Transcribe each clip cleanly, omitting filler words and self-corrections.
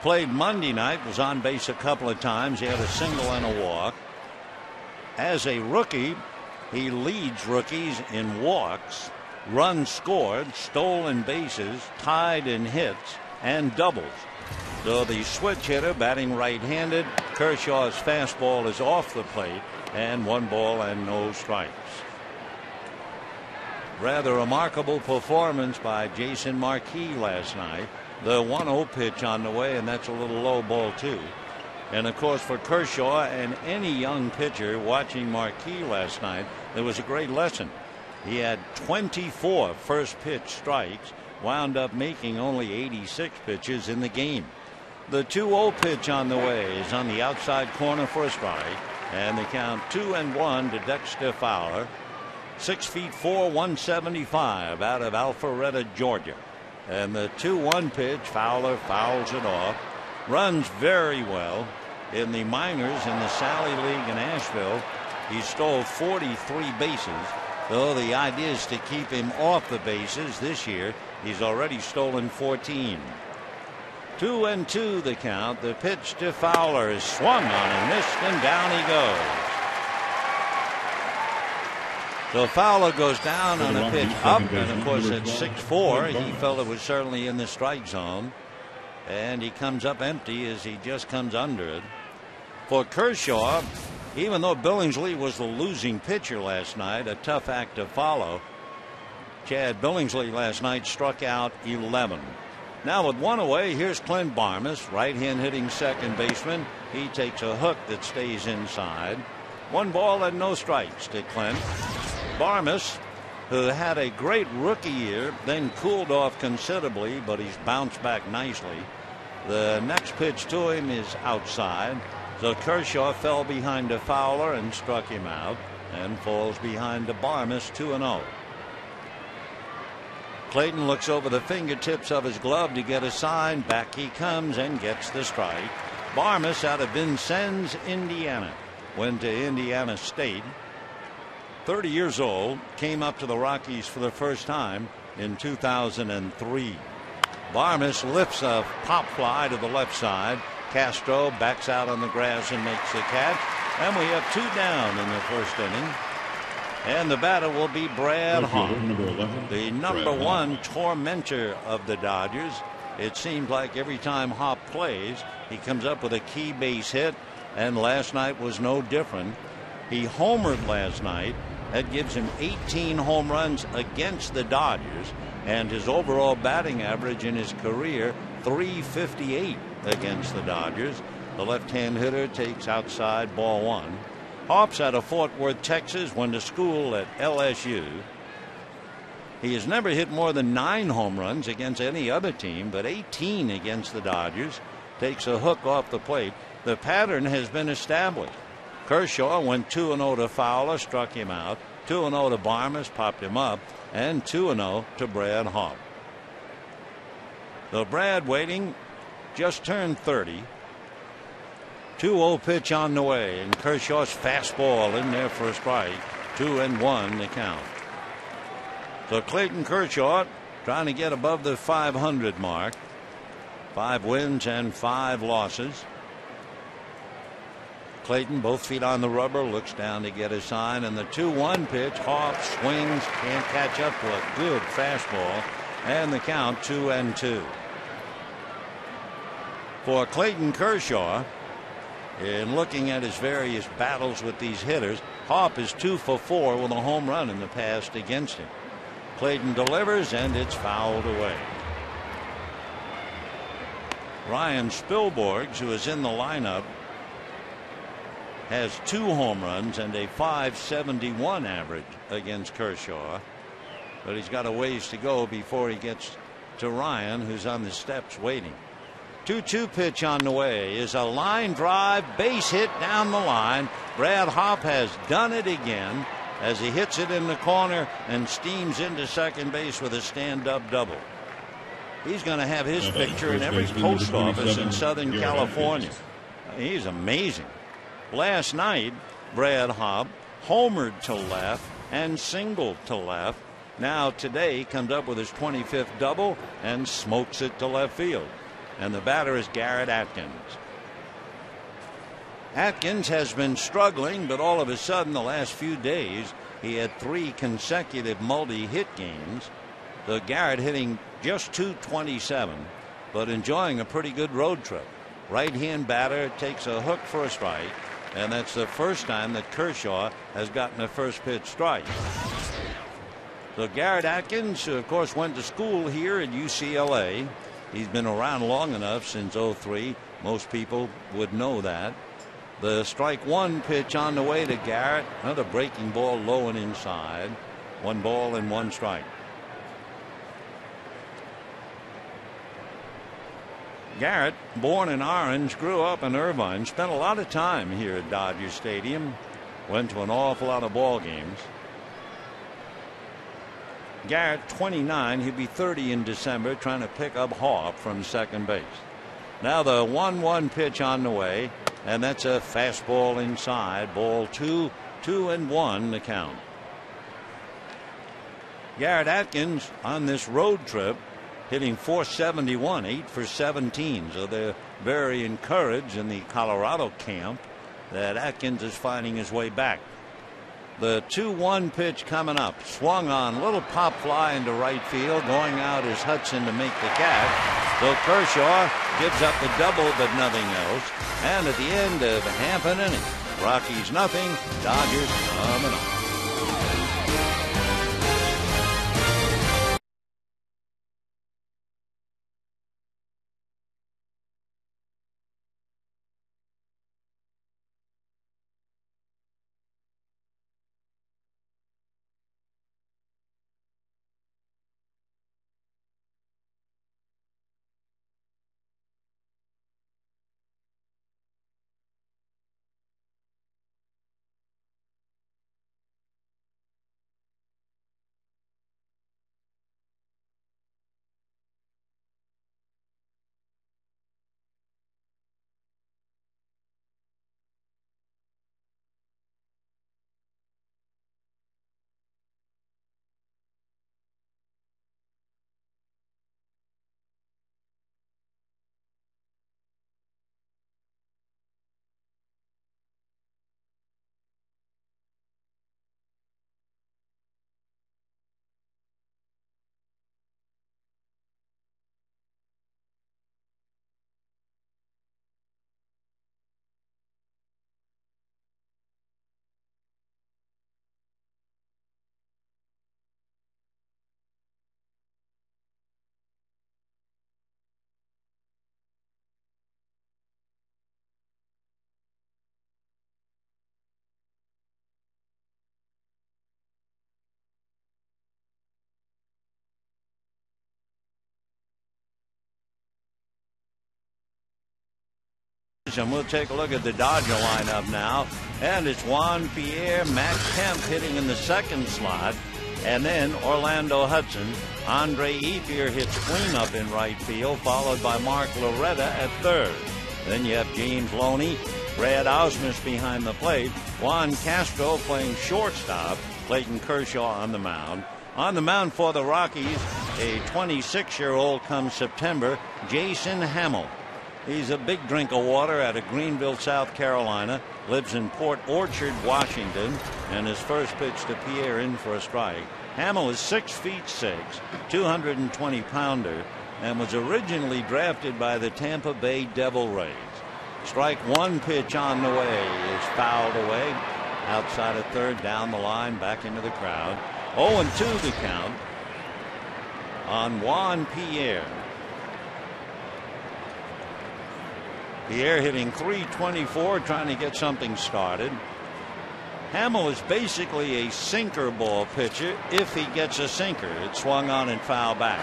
Played Monday night, was on base a couple of times. He had a single and a walk. As a rookie, he leads rookies in walks, runs scored, stolen bases, tied in hits, and doubles. So the switch hitter, batting right-handed, Kershaw's fastball is off the plate, and 1 ball and no strikes. Rather remarkable performance by Jason Marquis last night. The 1-0 pitch on the way, and that's a little low ball too. And of course, for Kershaw and any young pitcher watching Marquis last night, there was a great lesson. He had 24 first pitch strikes, wound up making only 86 pitches in the game. The 2-0 pitch on the way is on the outside corner for a strike, and they count 2-1 to Dexter Fowler, 6'4", 175 out of Alpharetta, Georgia. And the 2-1 pitch, Fowler fouls it off. Runs very well in the minors in the Sally League in Asheville. He stole 43 bases, though the idea is to keep him off the bases. This year he's already stolen 14. 2-2 the count. The pitch to Fowler is swung on and missed, and down he goes. So Fowler goes down on a pitch up, and of course at 6'4", he felt it was certainly in the strike zone. And he comes up empty as he just comes under it. For Kershaw, even though Billingsley was the losing pitcher last night, a tough act to follow, Chad Billingsley last night struck out 11. Now with 1 away, here's Clint Barmas, right-hand hitting second baseman. He takes a hook that stays inside. 1 ball and no strikes to Clint. Barmas, who had a great rookie year, then cooled off considerably, but he's bounced back nicely. The next pitch to him is outside. So Kershaw fell behind to Fowler and struck him out, and falls behind to Barmas, 2-0. Clayton looks over the fingertips of his glove to get a sign. Back he comes and gets the strike. Barmas out of Vincennes, Indiana. Went to Indiana State. 30 years old, came up to the Rockies for the first time in 2003. Barmas lifts a pop fly to the left side. Castro backs out on the grass and makes the catch. And we have 2 down in the first inning. And the batter will be Brad Hawk, the number 1 tormentor of the Dodgers. It seems like every time Hawk plays, he comes up with a key base hit, and last night was no different. He homered last night. That gives him 18 home runs against the Dodgers, and his overall batting average in his career, .358 against the Dodgers. The left-hand hitter takes outside, ball 1. Hopp's out of Fort Worth, Texas, went to school at LSU. He has never hit more than 9 home runs against any other team, but 18 against the Dodgers. Takes a hook off the plate. The pattern has been established. Kershaw went 2-0 to Fowler, struck him out. 2-0 to Barmas, popped him up. And 2-0 to Brad Hawk. So Brad waiting, just turned 30. 2-0 pitch on the way, and Kershaw's fastball in there for a strike. 2-1 the count. So Clayton Kershaw trying to get above the 500 mark. 5 wins and 5 losses. Clayton, both feet on the rubber, looks down to get a sign, and the 2-1 pitch. Hawk swings, can't catch up to a good fastball, and the count 2-2. For Clayton Kershaw, in looking at his various battles with these hitters, Hawk is 2 for 4 with a home run in the past against him. Clayton delivers, and it's fouled away. Ryan Spilborghs, who is in the lineup, has 2 home runs and a .571 average against Kershaw, but he's got a ways to go before he gets to Ryan, who's on the steps waiting. 2-2 pitch on the way is a line drive, base hit down the line. Brad Hawk has done it again as he hits it in the corner and steams into second base with a stand-up double. He's going to have his picture in every post office in Southern California. He's amazing. Last night, Brad Hawk homered to left and singled to left. Now today comes up with his 25th double and smokes it to left field. and the batter is Garrett Atkins. Atkins has been struggling, but all of a sudden the last few days he had 3 consecutive multi-hit games. The Garrett hitting just .227, but enjoying a pretty good road trip. Right-hand batter takes a hook for a strike, and that's the first time that Kershaw has gotten a first pitch strike. So Garrett Atkins, who of course went to school here at UCLA, he's been around long enough since '03. Most people would know that. The strike one pitch on the way to Garrett. Another breaking ball low and inside. 1 ball and 1 strike. Garrett, born in Orange, grew up in Irvine, spent a lot of time here at Dodger Stadium, went to an awful lot of ball games. Garrett, 29, he'll be 30 in December, trying to pick up Hawk from second base. Now the 1-1 pitch on the way, and that's a fastball inside. Ball 2, 2-1 the count. Garrett Atkins on this road trip hitting .471, 8 for 17. So they're very encouraged in the Colorado camp that Atkins is finding his way back. The 2-1 pitch coming up, swung on, little pop fly into right field. Going out is Hudson to make the catch. So Kershaw gives up the double but nothing else. And at the end of half an inning, Rockies nothing, Dodgers coming on. And we'll take a look at the Dodger lineup now. And it's Juan Pierre, Matt Kemp hitting in the second slot. And then Orlando Hudson. Andre Ethier hits cleanup in right field, followed by Mark Loretta at third. Then you have James Loney, Brad Ausmus behind the plate, Juan Castro playing shortstop, Clayton Kershaw on the mound. On the mound for the Rockies, a 26-year-old come September, Jason Hamill. He's a big drink of water out of Greenville, South Carolina, lives in Port Orchard, Washington, and his first pitch to Pierre in for a strike. Hamill is 6'6", 220-pounder, and was originally drafted by the Tampa Bay Devil Rays. Strike one pitch on the way is fouled away outside of third, down the line, back into the crowd. 0-2 the count on Juan Pierre. Pierre hitting .324, trying to get something started. Hamill is basically a sinker ball pitcher if he gets a sinker. It swung on and fouled back.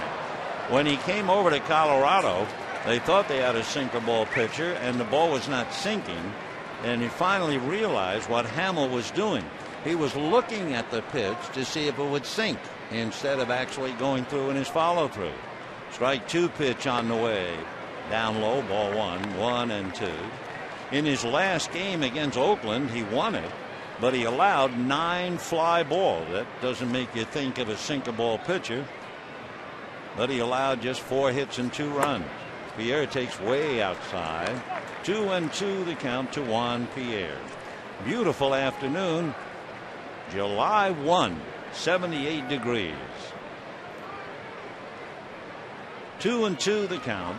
When he came over to Colorado, they thought they had a sinker ball pitcher and the ball was not sinking, and he finally realized what Hamill was doing. He was looking at the pitch to see if it would sink instead of actually going through in his follow through. Strike two pitch on the way. Down low, ball 1-2. In his last game against Oakland, he won it, but he allowed 9 fly balls. That doesn't make you think of a sinker ball pitcher, but he allowed just 4 hits and 2 runs. Pierre takes way outside. 2-2 the count to Juan Pierre. Beautiful afternoon. July 1, 78 degrees. 2-2 the count.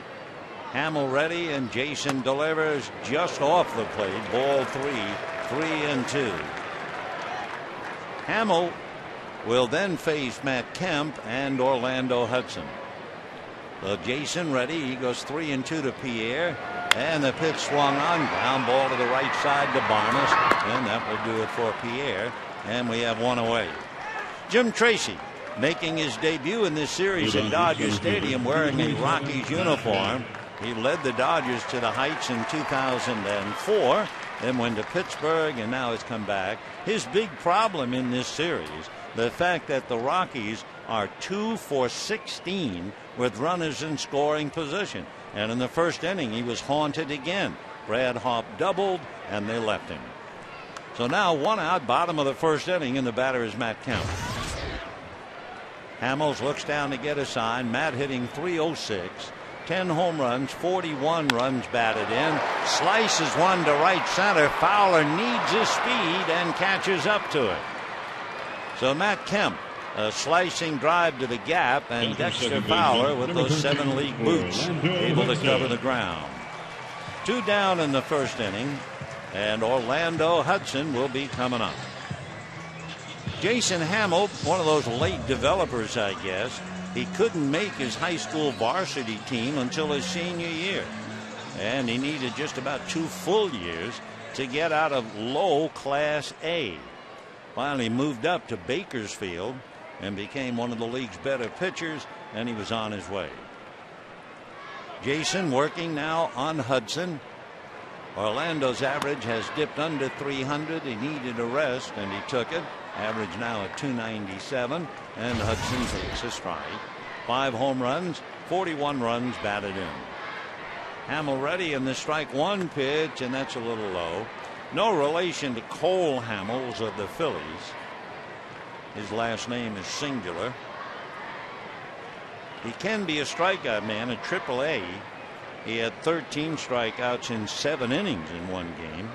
Hamill ready, and Jason delivers just off the plate. Ball 3, 3-2. Hamill will then face Matt Kemp and Orlando Hudson. So Jason ready. He goes 3-2 to Pierre, and the pitch swung on. Ground ball to the right side to Barnes, and that will do it for Pierre. And we have one away. Jim Tracy making his debut in this series at Dodger Stadium wearing a Rockies uniform. He led the Dodgers to the heights in 2004, then went to Pittsburgh, and now has come back. His big problem in this series, the fact that the Rockies are 2 for 16 with runners in scoring position. And in the first inning, he was haunted again. Brad Hawpe doubled, and they left him. So now 1 out, bottom of the first inning, and the batter is Matt Kemp. Hamels looks down to get a sign. Matt hitting .306. 10 home runs, 41 runs batted in. Slices one to right center. Fowler needs his speed and catches up to it. So Matt Kemp, a slicing drive to the gap, and Dexter Fowler with those 7 league boots able to cover the ground. 2 down in the first inning, and Orlando Hudson will be coming up. Jason Hamill, one of those late developers, I guess. He couldn't make his high school varsity team until his senior year, and he needed just about 2 full years to get out of low Class A. Finally moved up to Bakersfield and became one of the league's better pitchers, and he was on his way. Jason working now on Hudson. Orlando's average has dipped under 300. He needed a rest, and he took it. Average now at 297, and Hudson takes a strike. 5 home runs, 41 runs batted in. Hamill ready in the strike 1 pitch, and that's a little low. No relation to Cole Hamels of the Phillies. His last name is singular. He can be a strikeout man at AAA. He had 13 strikeouts in 7 innings in one game.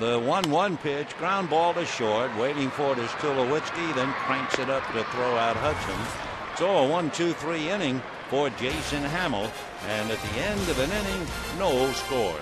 The 1-1 pitch, ground ball to short, waiting for it is Tulowitzki, then cranks it up to throw out Hudson. So a 1-2-3 inning for Jason Hamill, and at the end of an inning, no score.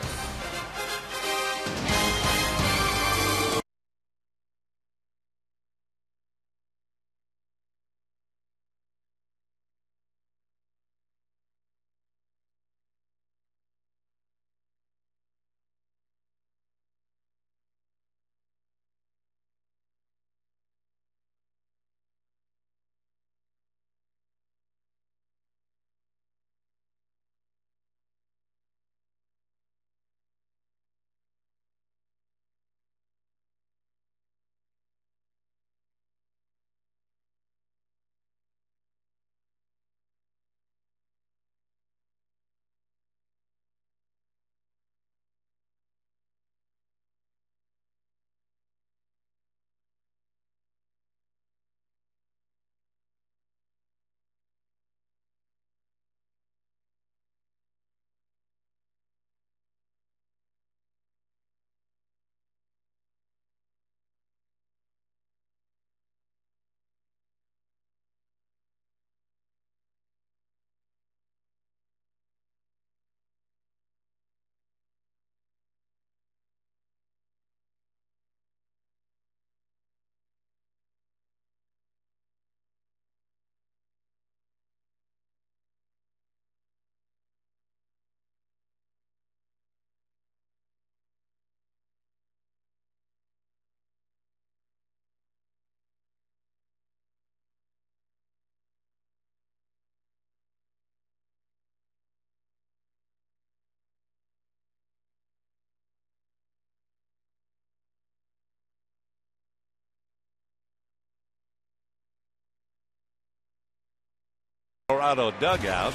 Colorado dugout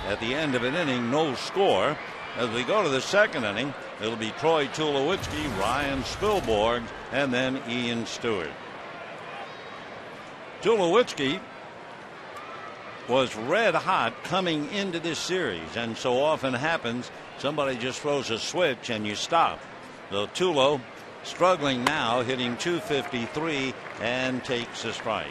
at the end of an inning, no score. As we go to the second inning, it'll be Troy Tulowitzki, Ryan Spilborg, and then Ian Stewart. Tulowitzki was red hot coming into this series, and so often happens somebody just throws a switch and you stop. So Tulo struggling now, hitting .253 and takes a strike.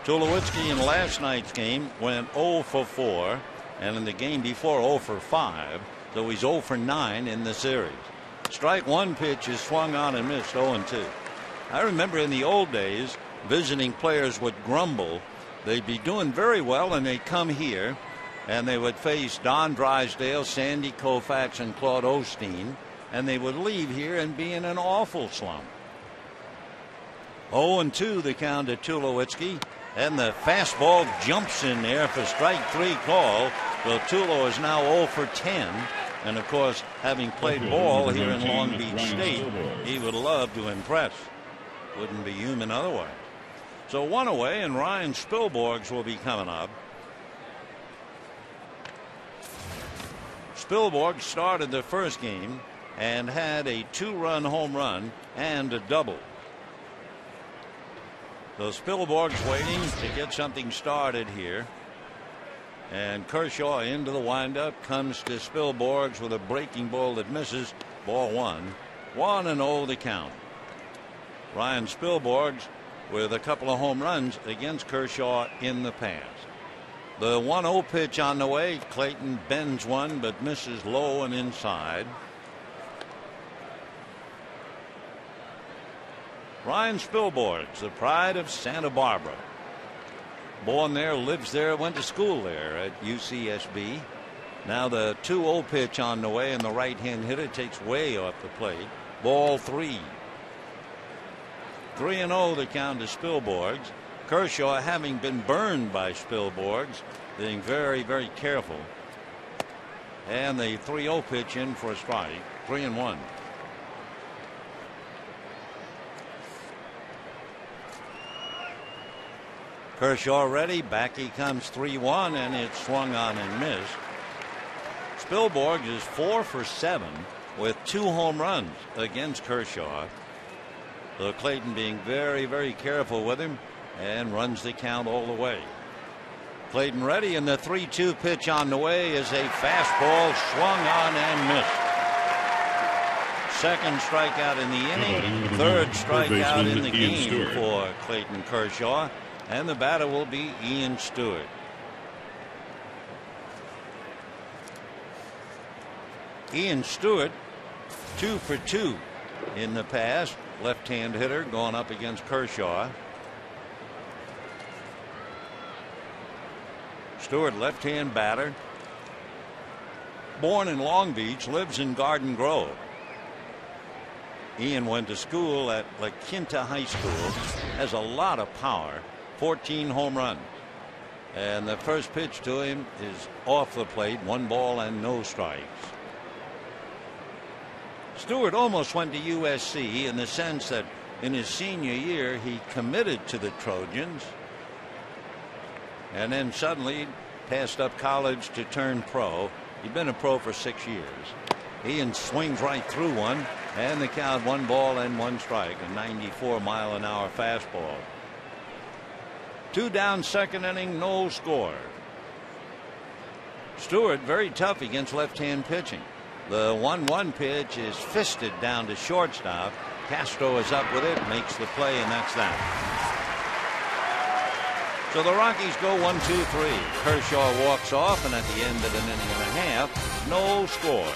Tulowitzki in last night's game went 0 for 4, and in the game before 0 for 5, so he's 0 for 9 in the series. Strike one pitch is swung on and missed, 0-2. I remember in the old days visiting players would grumble. They'd be doing very well and they'd come here and they would face Don Drysdale, Sandy Koufax, and Claude Osteen, and they would leave here and be in an awful slump. 0-2 the count to Tulowitzki, and the fastball jumps in there for strike three call. Well, Tulo is now 0 for 10, and of course, having played ball here in Long Beach State, he would love to impress. Wouldn't be human otherwise. So one away, and Ryan Spilborghs will be coming up. Spilborghs started the first game and had a 2-run home run and a double. So Spilborghs waiting to get something started here. And Kershaw into the windup, comes to Spilborghs with a breaking ball that misses. Ball one. 1-0 the count. Ryan Spilborghs with a couple of home runs against Kershaw in the past. The 1-0 pitch on the way. Clayton bends one but misses low and inside. Ryan Spilborghs, the pride of Santa Barbara. Born there, lives there, went to school there at UCSB. Now the 2-0 pitch on the way, and the right-hand hitter takes way off the plate. Ball three. 3-0 the count to Spilborghs. Kershaw, having been burned by Spilborghs, being very, very careful. And the 3-0 pitch in for a strike. 3-1. Kershaw ready. Back he comes 3-1, and it's swung on and missed. Spilborghs is 4 for 7 with 2 home runs against Kershaw. So Clayton being very, very careful with him and runs the count all the way. Clayton ready, and the 3-2 pitch on the way is a fastball swung on and missed. Second strikeout in the inning, third strikeout in the game for Clayton Kershaw, and the batter will be Ian Stewart. Ian Stewart 2 for 2 in the past. Left-hand hitter going up against Kershaw. Stewart, left-hand batter. Born in Long Beach, lives in Garden Grove. Ian went to school at La Quinta High School. Has a lot of power. 14 home runs. And the first pitch to him is off the plate. 1 ball and no strikes. Stewart almost went to USC in the sense that in his senior year he committed to the Trojans, and then suddenly passed up college to turn pro. He'd been a pro for 6 years. Ian swings right through one, and the count 1 ball and 1 strike. A 94-mile-an-hour fastball. 2 down, second inning, no score. Stewart very tough against left-hand pitching. The 1-1 pitch is fisted down to shortstop. Castro is up with it, makes the play, and that's that. So the Rockies go 1-2-3. Kershaw walks off, and at the end of an inning and a half, no score.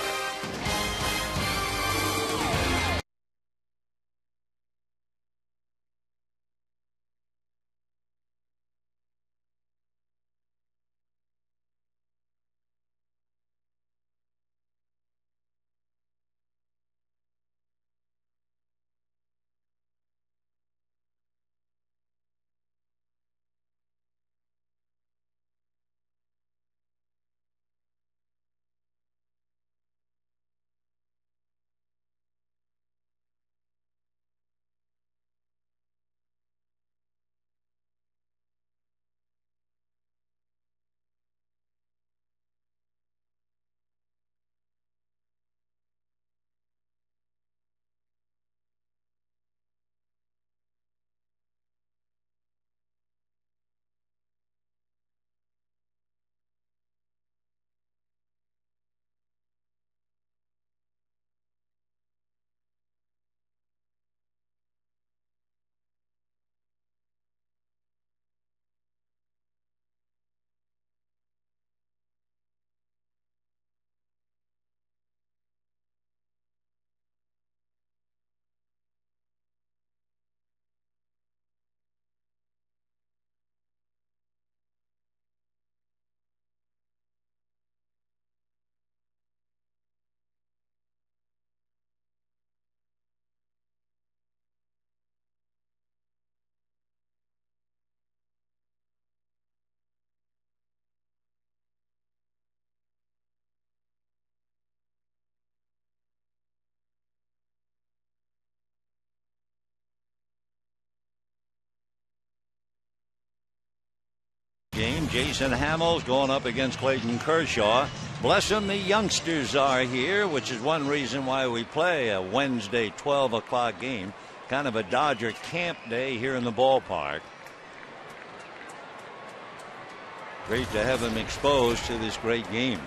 game. Jason Hamels going up against Clayton Kershaw. Bless them, the youngsters are here, which is one reason why we play a Wednesday 12 o'clock game. Kind of a Dodger camp day here in the ballpark. Great to have them exposed to this great game.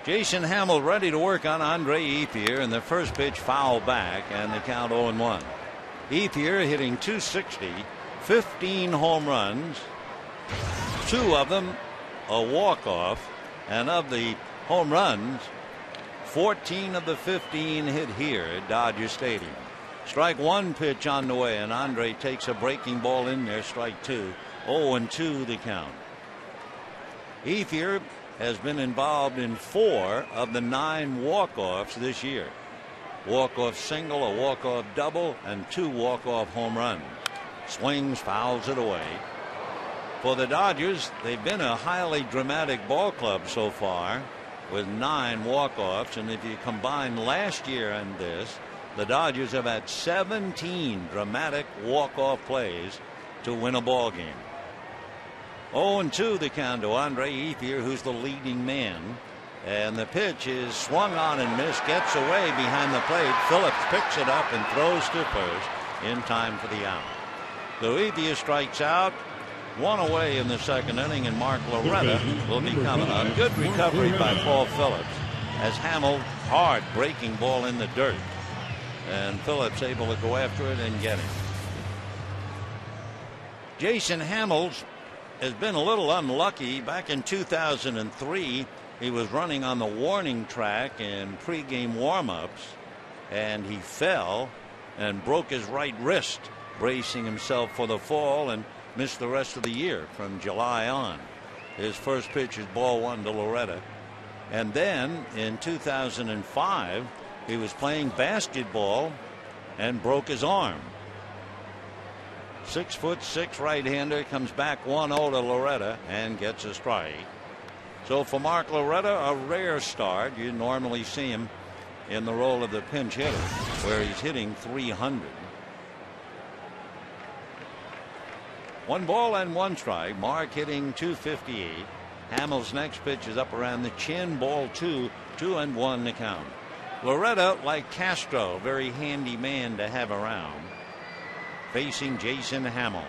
Jason Hamel ready to work on Andre Ethier, and the first pitch foul back, and the count 0-1. Ethier hitting .260, 15 home runs, 2 of them a walk-off, and of the home runs, 14 of the 15 hit here at Dodger Stadium. Strike 1 pitch on the way, and Andre takes a breaking ball in there. Strike 2. 0-2 the count. Ethier has been involved in 4 of the 9 walk-offs this year. Walk-off single, a walk-off double, and 2 walk-off home runs. Swings, fouls it away. For the Dodgers, they've been a highly dramatic ball club so far with 9 walk-offs, and if you combine last year and this, the Dodgers have had 17 dramatic walk-off plays to win a ball game. 0-2 the count to Andre Ethier, who's the leading man. And the pitch is swung on and missed, gets away behind the plate. Phillips picks it up and throws to first in time for the out. So Ethier strikes out, 1 away in the second inning, and Mark Loretta will become a good recovery by Paul Phillips as Hamel hard breaking ball in the dirt, and Phillips able to go after it and get him. Jason Hamels has been a little unlucky. Back in 2003, he was running on the warning track in pregame warm-ups, and he fell and broke his right wrist, bracing himself for the fall, and missed the rest of the year from July on. His first pitch is ball 1 to Loretta. And then in 2005, he was playing basketball and broke his arm. 6'6" right-hander comes back 1-0 to Loretta and gets a strike. So for Mark Loretta, a rare start. You normally see him in the role of the pinch hitter, where he's hitting .300. 1 ball and 1 strike. Mark hitting .258. Hamel's next pitch is up around the chin. Ball 2, 2-1 the count. Loretta, like Castro, very handy man to have around, facing Jason Hamel.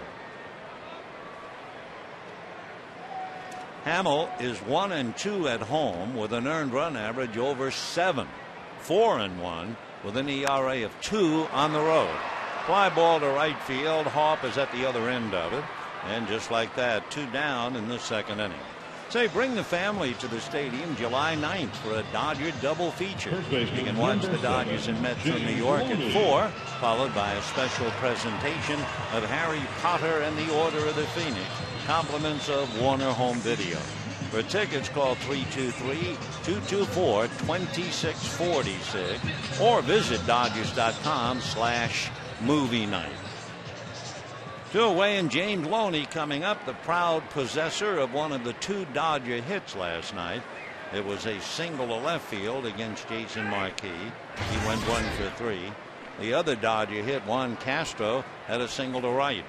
Hamel is 1-2 at home with an earned run average over 7. 4-1 with an ERA of 2 on the road. Fly ball to right field. Hopp is at the other end of it. And just like that, 2 down in the second inning. Say, bring the family to the stadium July 9th for a Dodger double feature. You can watch the Dodgers and Mets from New York at 4, followed by a special presentation of Harry Potter and the Order of the Phoenix, compliments of Warner Home Video. For tickets, call 323-224-2646 or visit Dodgers.com/movie night. 2 away, and James Loney coming up, the proud possessor of one of the 2 Dodger hits last night. It was a single to left field against Jason Marquis. He went 1 for 3. The other Dodger hit, Juan Castro, had a single to right.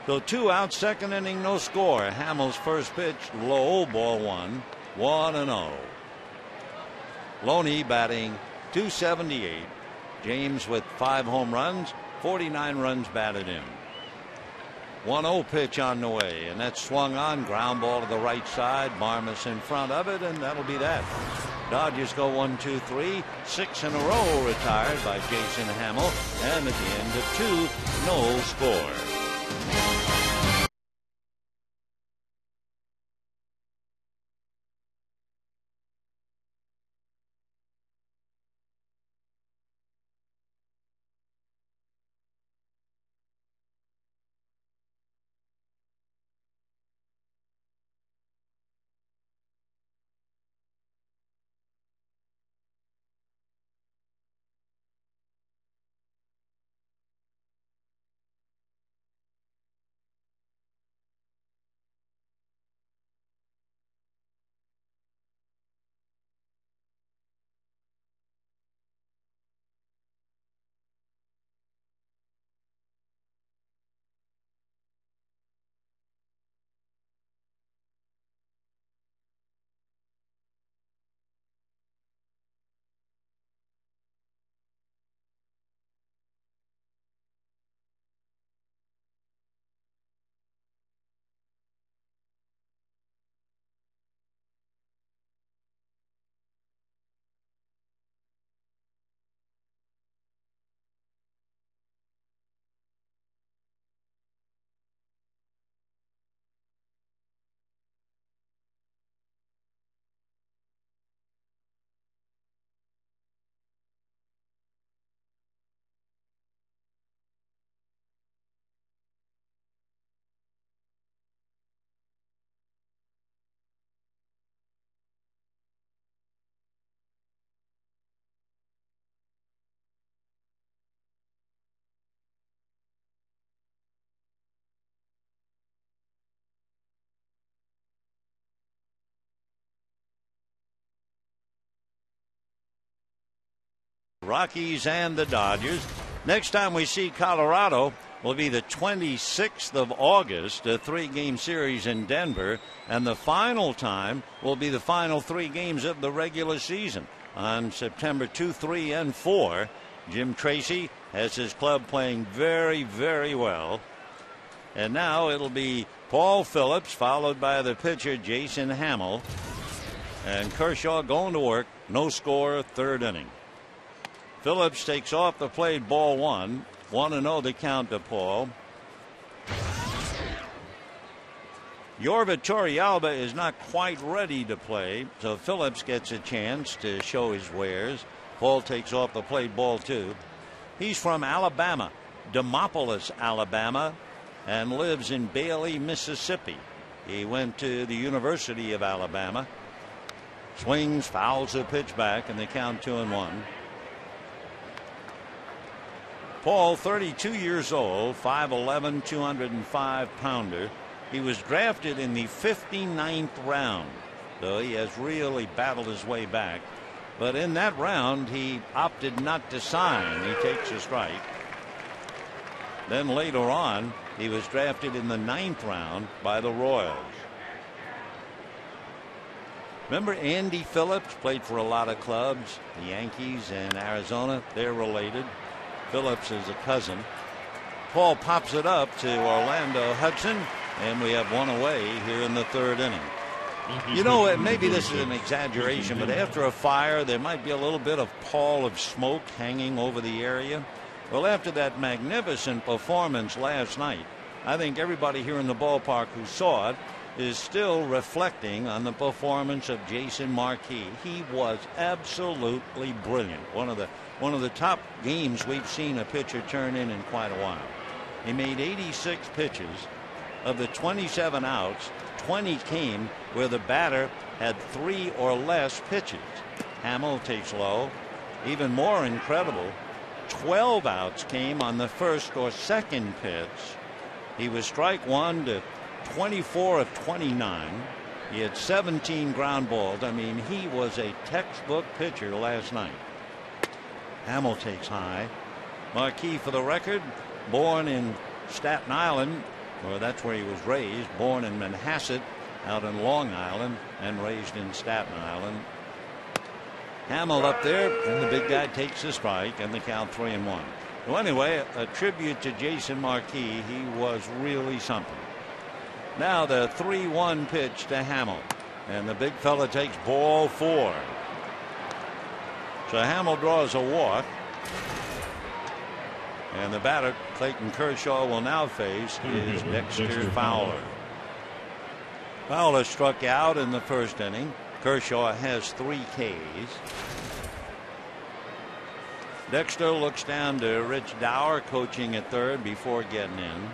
So 2 out, second inning, no score. Hamel's first pitch, low, ball 1, 1-0. Loney batting .278. James with 5 home runs, 49 runs batted in. 1-0 pitch on the way, and that's swung on. Ground ball to the right side. Barmas in front of it, and that'll be that. Dodgers go 1, 2, 3. 6 in a row retired by Jason Hamel, and at the end of 2, no score. Rockies and the Dodgers. Next time we see Colorado will be the 26th of August, a 3-game series in Denver, and the final time will be the final 3 games of the regular season on September 2, 3, and 4. Jim Tracy has his club playing very, very well. And now it'll be Paul Phillips, followed by the pitcher Jason Hamill. And Kershaw going to work. No score, 3rd inning. Phillips takes off the plate, ball 1. 1-0 the count to Paul. Yorva Torrealba is not quite ready to play, so Phillips gets a chance to show his wares. Paul takes off the plate, ball 2. He's from Alabama, Demopolis, Alabama, and lives in Bailey, Mississippi. He went to the University of Alabama. Swings, fouls a pitch back, and they count 2-1. Paul, 32 years old, 5'11", 205-pounder. He was drafted in the 59th round, though he has really battled his way back. But in that round, he opted not to sign. He takes a strike. Then later on, he was drafted in the 9th round by the Royals. Remember Andy Phillips played for a lot of clubs, the Yankees and Arizona. They're related. Phillips is a cousin. Paul pops it up to Orlando Hudson, and we have one away here in the 3rd inning. You know, maybe this is an exaggeration, but after a fire, there might be a little bit of pall of smoke hanging over the area. Well, after that magnificent performance last night, I think everybody here in the ballpark who saw it is still reflecting on the performance of Jason Marquis. He was absolutely brilliant. One of the top games we've seen a pitcher turn in quite a while. He made 86 pitches. Of the 27 outs, 20 came where the batter had 3 or less pitches. Hamill takes low. Even more incredible, 12 outs came on the 1st or 2nd pitch. He was strike 1 to 24 of 29. He had 17 ground balls. I mean, he was a textbook pitcher last night. Hamill takes high. Marquis, for the record, born in Staten Island, or that's where he was raised, born in Manhasset out in Long Island and raised in Staten Island. Hamill up there, and the big guy takes the strike, and the count 3-1. Well, anyway, a tribute to Jason Marquis. He was really something. Now the 3-1 pitch to Hamill, and the big fella takes ball 4. So Hamill draws a walk, and the batter Clayton Kershaw will now face is Dexter Fowler. Fowler struck out in the 1st inning. Kershaw has 3 Ks. Dexter looks down to Rich Dower, coaching at 3rd before getting in.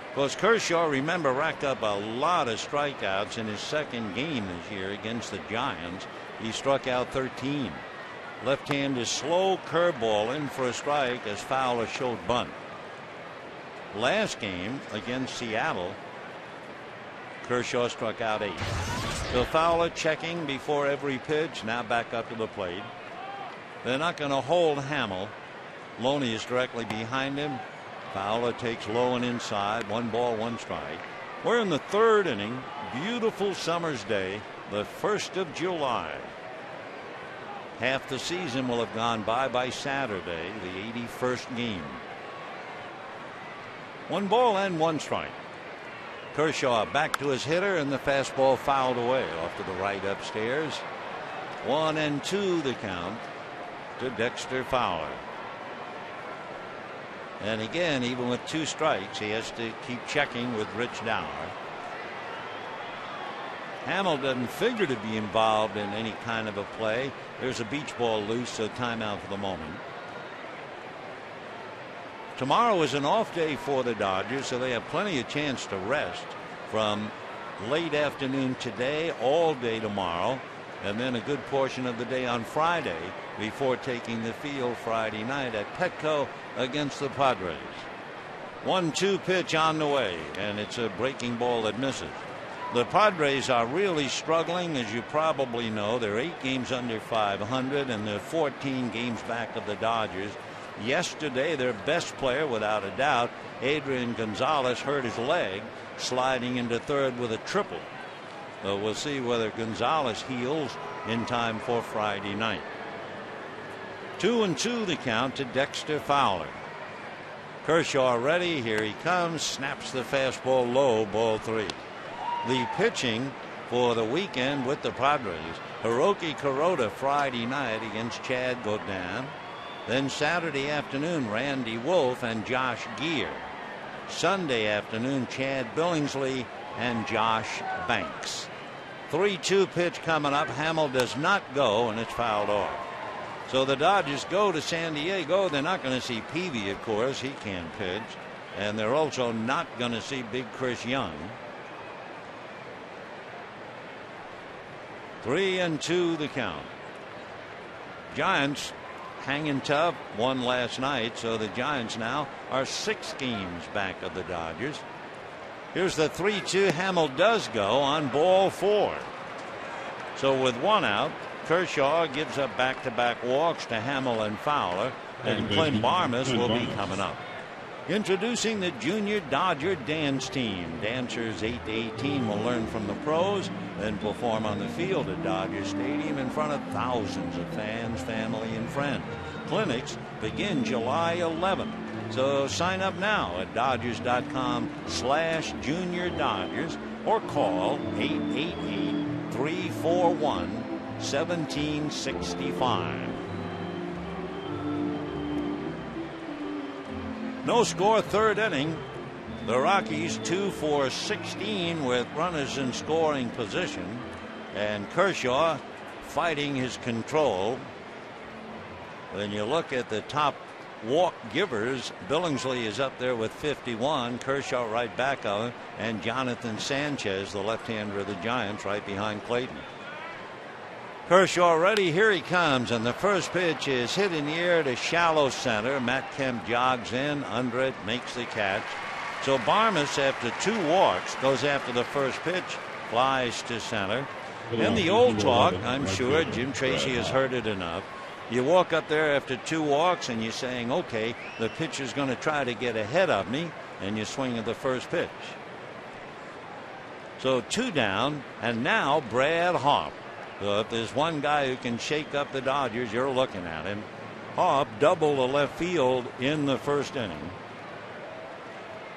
Of course, Kershaw, remember, racked up a lot of strikeouts in his 2nd game this year against the Giants. He struck out 13. Left-hand is slow curveball in for a strike as Fowler showed bunt. Last game against Seattle, Kershaw struck out 8. So Fowler checking before every pitch, now back up to the plate. They're not going to hold Hamill. Loney is directly behind him. Fowler takes low and inside. 1 ball, 1 strike. We're in the 3rd inning. Beautiful summer's day, the 1st of July. Half the season will have gone by Saturday, the 81st game. 1 ball and 1 strike. Kershaw back to his hitter, and the fastball fouled away off to the right upstairs. 1-2 the count to Dexter Fowler. And again, even with 2 strikes, he has to keep checking with Rich Dower. Hamill doesn't figure to be involved in any kind of a play. There's a beach ball loose, so timeout for the moment. Tomorrow is an off day for the Dodgers, so they have plenty of chance to rest from late afternoon today all day tomorrow, and then a good portion of the day on Friday before taking the field Friday night at Petco against the Padres. 1-2 pitch on the way, and it's a breaking ball that misses. The Padres are really struggling, as you probably know. They're 8 games under 500, and they're 14 games back of the Dodgers. Yesterday, their best player, without a doubt, Adrian Gonzalez, hurt his leg, sliding into third with a triple. So we'll see whether Gonzalez heals in time for Friday night. 2-2 the count to Dexter Fowler. Kershaw ready. Here he comes. Snaps the fastball low. Ball 3. The pitching for the weekend with the Padres: Hiroki Kuroda Friday night against Chad Gaudin. Then Saturday afternoon, Randy Wolf and Josh Gear. Sunday afternoon, Chad Billingsley and Josh Banks. 3-2 pitch coming up. Hamill does not go, and it's fouled off. So the Dodgers go to San Diego. They're not going to see Peavy, of course. He can't pitch. And they're also not going to see big Chris Young. 3-2 the count. Giants hanging tough, won last night, so the Giants now are 6 games back of the Dodgers. Here's the 3-2. Hamill does go on ball 4. So with 1 out, Kershaw gives up back-to-back walks to Hamill and Fowler, and Clint Barmas will be coming up. Introducing the Junior Dodger Dance Team. Dancers 8 to 18 will learn from the pros, then perform on the field at Dodger Stadium in front of thousands of fans, family, and friends. Clinics begin July 11th. So sign up now at Dodgers.com/Junior Dodgers or call 888-341-1765. No score, 3rd inning. The Rockies 2 for 16 with runners in scoring position, and Kershaw fighting his control. When you look at the top walk givers, Billingsley is up there with 51, Kershaw right back of him, and Jonathan Sanchez, the left-hander of the Giants, right behind Clayton. Kershaw ready. Here he comes, and the first pitch is hit in the air to shallow center. Matt Kemp jogs in under it, makes the catch. So Barmas, after 2 walks, goes after the first pitch, flies to center. In the old talk, I'm sure Jim Tracy has heard it enough. You walk up there after 2 walks and you're saying, okay, the pitcher's going to try to get ahead of me, and you swing at the first pitch. So 2 down, and now Brad Hawpe. So if there's one guy who can shake up the Dodgers, you're looking at him. Hawpe doubled the left field in the first inning.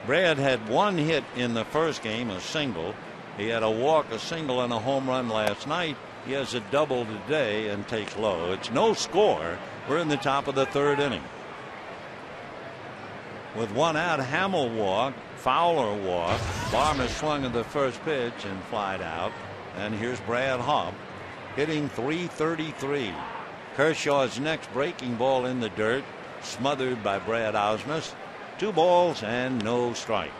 Brad had 1 hit in the first game, a single. He had a walk, a single, and a home run last night. He has a double today and takes low. It's no score. We're in the top of the 3rd inning. With 1 out, Hamill walked, Fowler walked. Barmer swung at the first pitch and flied out. And here's Brad Hawpe hitting .333. Kershaw's next breaking ball in the dirt, smothered by Brad Ausmus. 2 balls and no strikes.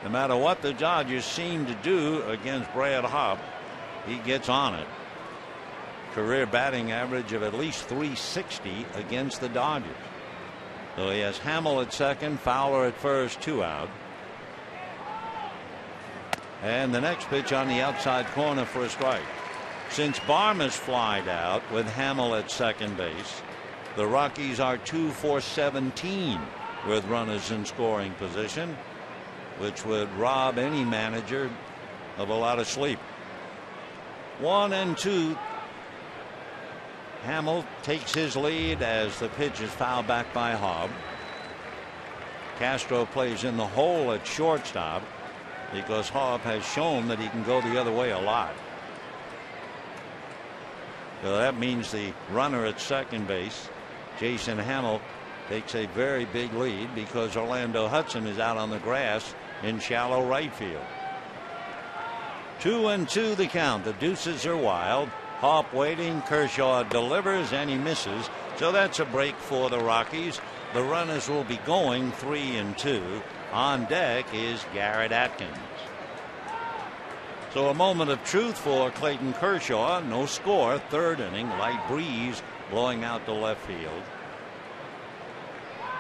No matter what the Dodgers seem to do against Brad Hawpe, he gets on it. Career batting average of at least .360 against the Dodgers. So he has Hamill at second, Fowler at first, 2 out. And the next pitch on the outside corner for a strike. Since Barmas flied out with Hamill at second base, the Rockies are 2 for 17 with runners in scoring position, which would rob any manager of a lot of sleep. 1-2. Hamill takes his lead as the pitch is fouled back by Hawpe. Castro plays in the hole at shortstop because Hawpe has shown that he can go the other way a lot. So that means the runner at second base, Jason Hamill, takes a very big lead because Orlando Hudson is out on the grass in shallow right field. 2-2 the count. The deuces are wild. Hawpe waiting. Kershaw delivers and he misses. So that's a break for the Rockies. The runners will be going 3-2. On deck is Garrett Atkins. So a moment of truth for Clayton Kershaw. No score. 3rd inning. Light breeze blowing out to left field.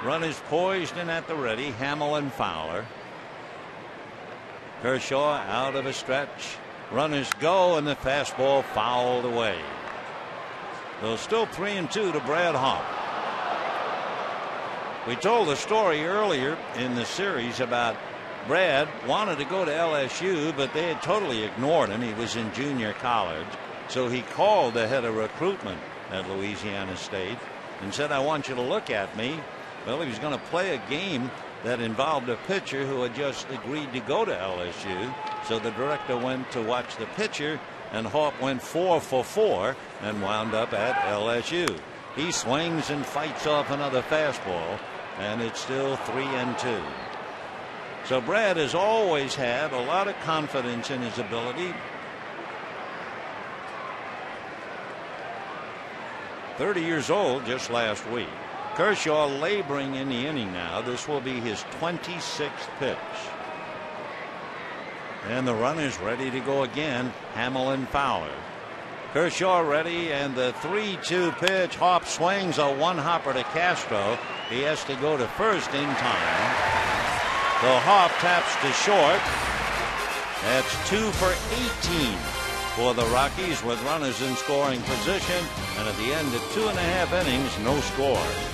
Runners poised and at the ready. Hamill and Fowler. Kershaw out of a stretch. Runners go, and the fastball fouled away. So still 3-2 to Brad Hawpe. We told a story earlier in the series about Brad wanted to go to LSU, but they had totally ignored him. He was in junior college. So he called the head of recruitment at Louisiana State and said, I want you to look at me. Well, he was going to play a game that involved a pitcher who had just agreed to go to LSU. So the director went to watch the pitcher, and Hawpe went 4 for 4 and wound up at LSU. He swings and fights off another fastball, and it's still 3-2. So Brad has always had a lot of confidence in his ability. 30 years old just last week. Kershaw laboring in the inning now. This will be his 26th pitch. And the runner's ready to go again. Hamill and Fowler. Kershaw ready, and the 3-2 pitch. Hawpe swings a one-hopper to Castro. He has to go to first in time. So Hawpe taps to short. That's 2 for 18 for the Rockies with runners in scoring position. And at the end of 2.5 innings, no score.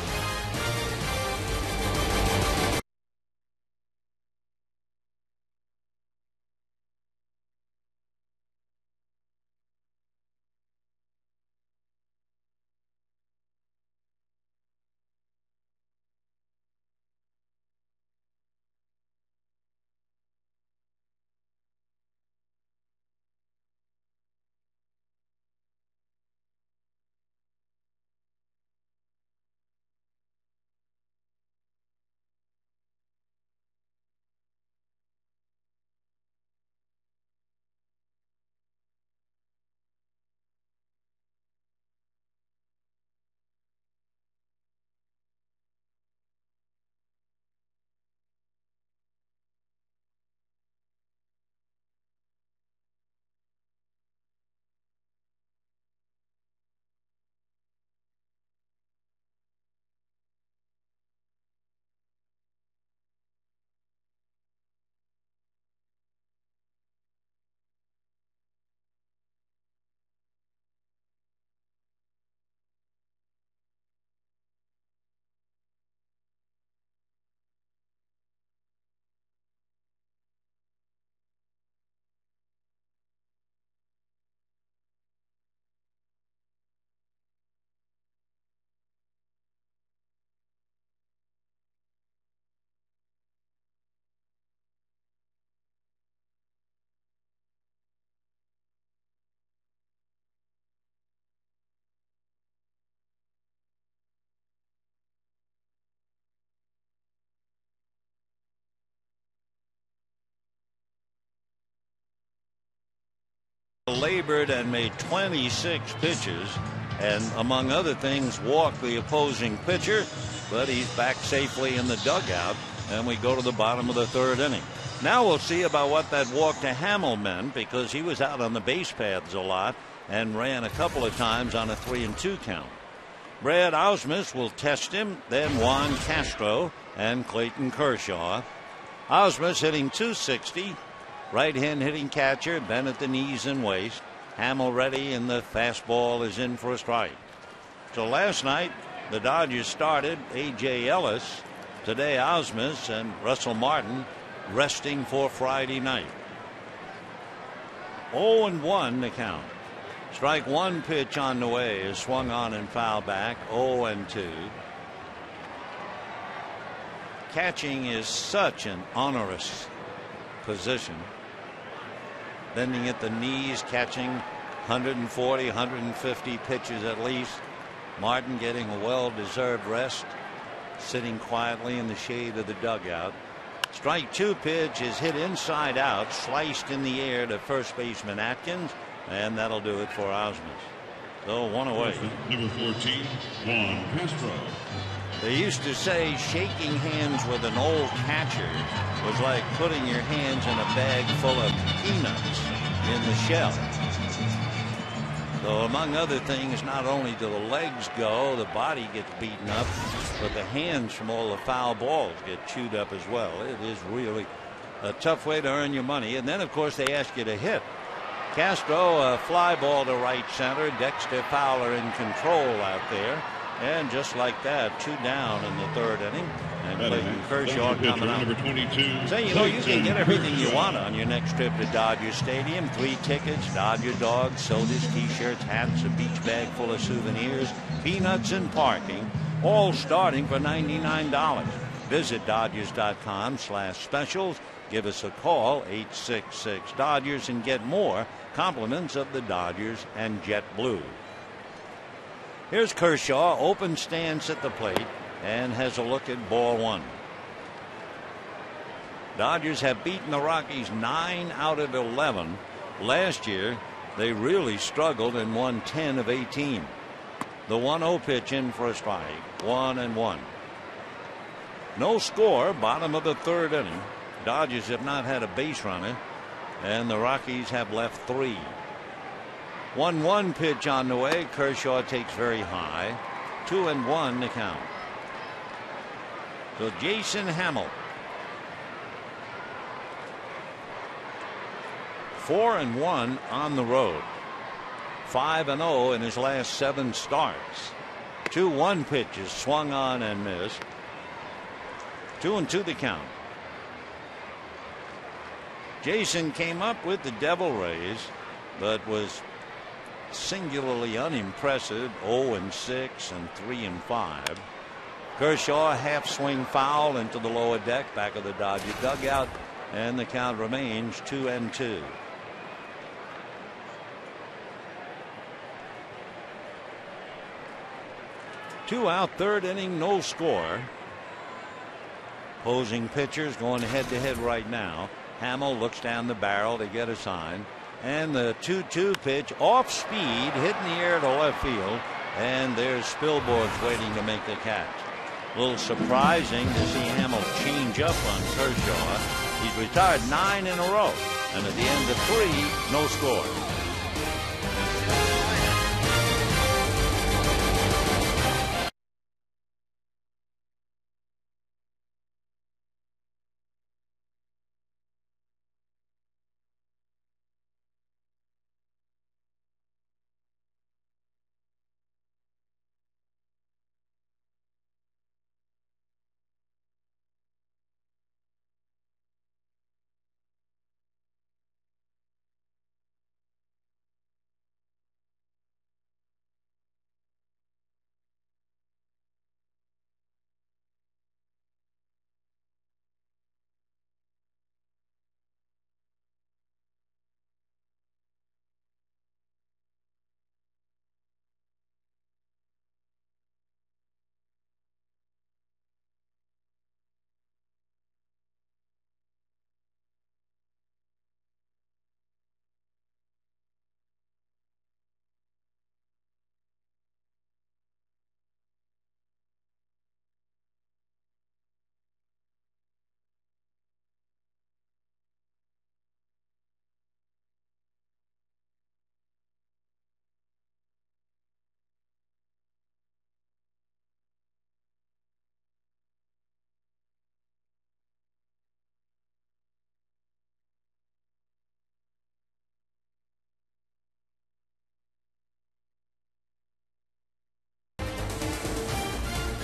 Labored and made 26 pitches, and among other things walked the opposing pitcher, but he's back safely in the dugout, and we go to the bottom of the 3rd inning. Now we'll see about what that walk to Hamill meant, because he was out on the base paths a lot and ran a couple of times on a 3-2 count. Brad Ausmus will test him, then Juan Castro and Clayton Kershaw. Ausmus hitting .260. Right hand hitting catcher, bent at the knees and waist. Hamill ready, and the fastball is in for a strike. So last night the Dodgers started A.J. Ellis. Today Ausmus and Russell Martin resting for Friday night. 0-1 the count. Strike one pitch on the way is swung on and foul back. 0-2. Catching is such an onerous position. Bending at the knees, catching 140, 150 pitches at least. Martin getting a well-deserved rest, sitting quietly in the shade of the dugout. Strike two pitch is hit inside out, sliced in the air to first baseman Atkins, and that'll do it for Ausmus. So one away. Number 14, Juan Castro. They used to say shaking hands with an old catcher was like putting your hands in a bag full of peanuts in the shell. So among other things, not only do the legs go, the body gets beaten up, but the hands from all the foul balls get chewed up as well. It is really A tough way to earn your money. And then, of course, they ask you to hit. Castro, a fly ball to right center. Dexter Fowler in control out there. And just like that, 2 down in the 3rd inning. And Clayton Kershaw coming up. So, you know, you can get everything you want on your next trip to Dodger Stadium. 3 tickets, Dodger dogs, sodas, T-shirts, hats, a beach bag full of souvenirs, peanuts, and parking. All starting for $99. Visit Dodgers.com/specials. Give us a call, 866-DODGERS, and get more compliments of the Dodgers and JetBlue. Here's Kershaw, open stance at the plate, and has a look at ball 1. Dodgers have beaten the Rockies 9 out of 11. Last year, they really struggled and won 10 of 18. The 1-0 pitch in for a strike, 1-1. No score, bottom of the 3rd inning. Dodgers have not had a base runner, and the Rockies have left 3. 1-1 pitch on the way. Kershaw takes very high. 2-1 to count. So Jason Hamill. 4-1 on the road. 5-0 in his last 7 starts. 2-1 pitches swung on and missed. 2-2 the count. Jason came up with the Devil Rays, but was singularly unimpressive. 0-6 and 3-5. Kershaw half swing foul into the lower deck back of the Dodger dugout, and the count remains 2-2. Two out, 3rd inning, no score. Opposing pitchers going head to head right now. Hamill looks down the barrel to get a sign, and the 2-2 pitch off speed, hit in the air to left field, and there's Spilborghs waiting to make the catch. A little surprising to see Hamill change up on Kershaw. He's retired 9 in a row, and at the end of 3, no score.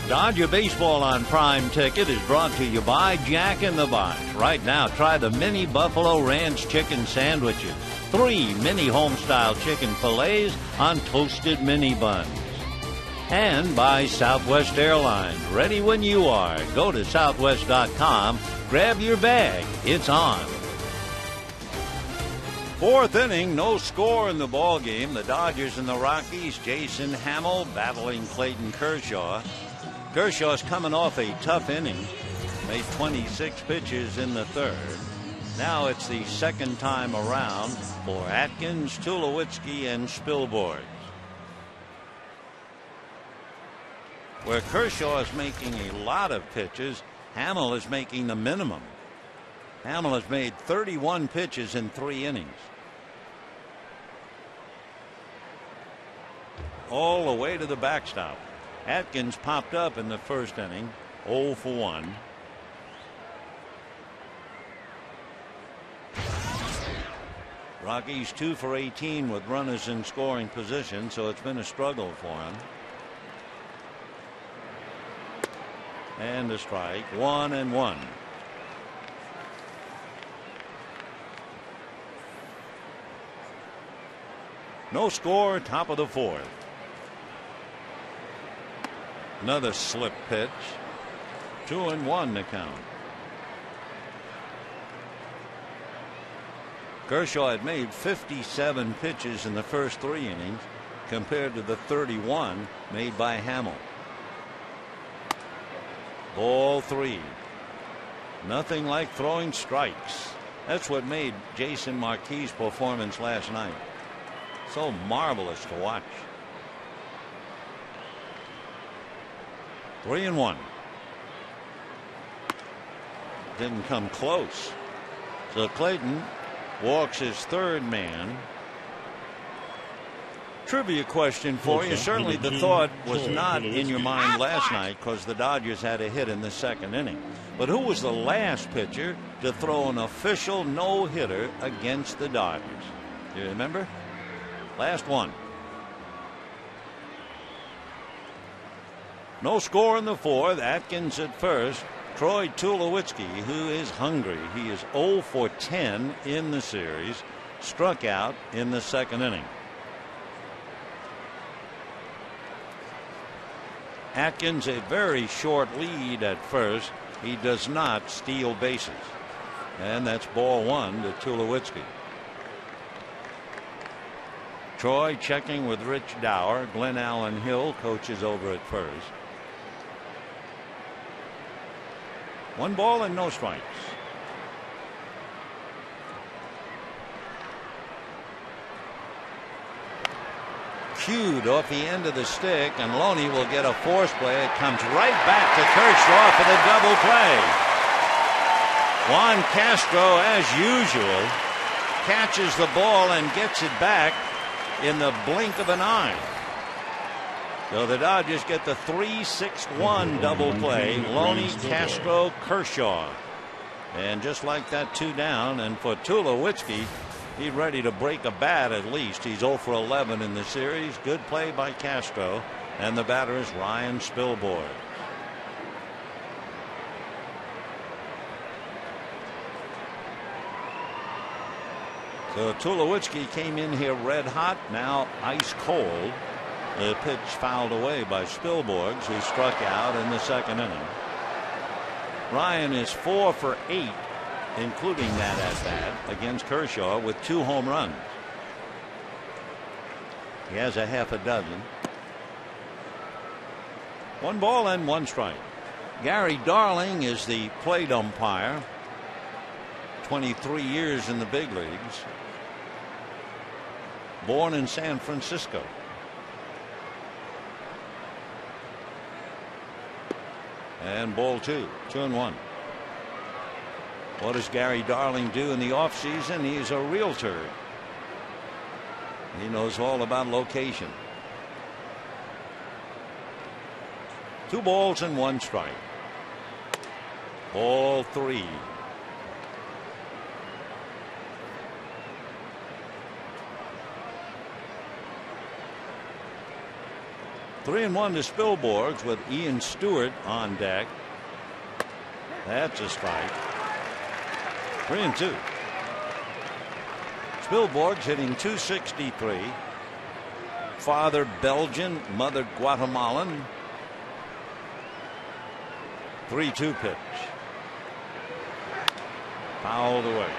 Dodger Baseball on Prime Ticket is brought to you by Jack in the Box. Right now, try the mini Buffalo Ranch chicken sandwiches. 3 mini home-style chicken fillets on toasted mini buns. And by Southwest Airlines. Ready when you are. Go to southwest.com. Grab your bag. It's on. 4th inning, no score in the ball game. The Dodgers and the Rockies. Jason Hamill battling Clayton Kershaw. Kershaw's coming off a tough inning. Made 26 pitches in the 3rd. Now it's the 2nd time around for Atkins, Tulowitzki, and Spilborghs. Where Kershaw is making a lot of pitches, Hamill is making the minimum. Hamill has made 31 pitches in 3 innings. All the way to the backstop. Atkins popped up in the 1st inning, 0 for 1. Rockies 2 for 18 with runners in scoring position, so it's been a struggle for him. And a strike, 1-1. No score, top of the fourth. Another slip pitch. 2-1 to count. Kershaw had made 57 pitches in the first 3 innings compared to the 31 made by Hamill. Ball 3. Nothing like throwing strikes. That's what made Jason Marquis' performance last night so marvelous to watch. 3-1. Didn't come close. So Clayton walks his third man. Trivia question for you. Certainly the thought was not in your mind last night because the Dodgers had a hit in the second inning. But who was the last pitcher to throw an official no-hitter against the Dodgers? Do you remember? Last one. No score in the fourth. Atkins at first. Troy Tulowitzki, who is hungry. He is 0 for 10 in the series. Struck out in the second inning. Atkins a very short lead at first. He does not steal bases. And that's ball 1 to Tulowitzki. Troy checking with Rich Dower. Glenn Allen Hill coaches over at first. 1 ball and no strikes. Cued off the end of the stick, and Loney will get a force play. It comes right back to Kershaw for the double play. Juan Castro, as usual, catches the ball and gets it back in the blink of an eye. So the Dodgers get the 3-6-1 double play. Loney, Castro, Kershaw. And just like that, 2 down. And for Tulowitzki, he's ready to break a bat at least. He's 0 for 11 in the series. Good play by Castro. And the batter is Ryan Spilborghs. So Tulowitzki came in here red hot, now ice cold. The pitch fouled away by Spilborghs, who struck out in the second inning. Ryan is 4 for 8, including that at bat against Kershaw, with 2 home runs. He has a half a dozen. 1 ball and 1 strike. Gary Darling is the plate umpire. 23 years in the big leagues. Born in San Francisco. And ball 2, 2-1. What does Gary Darling do in the offseason? He's a realtor. He knows all about location. 2 balls and 1 strike. Ball 3. Three and 1 to Spilborghs with Ian Stewart on deck. That's a strike. 3-2. Spilborghs hitting .263. Father Belgian, mother Guatemalan. 3-2 pitch. Fouled away.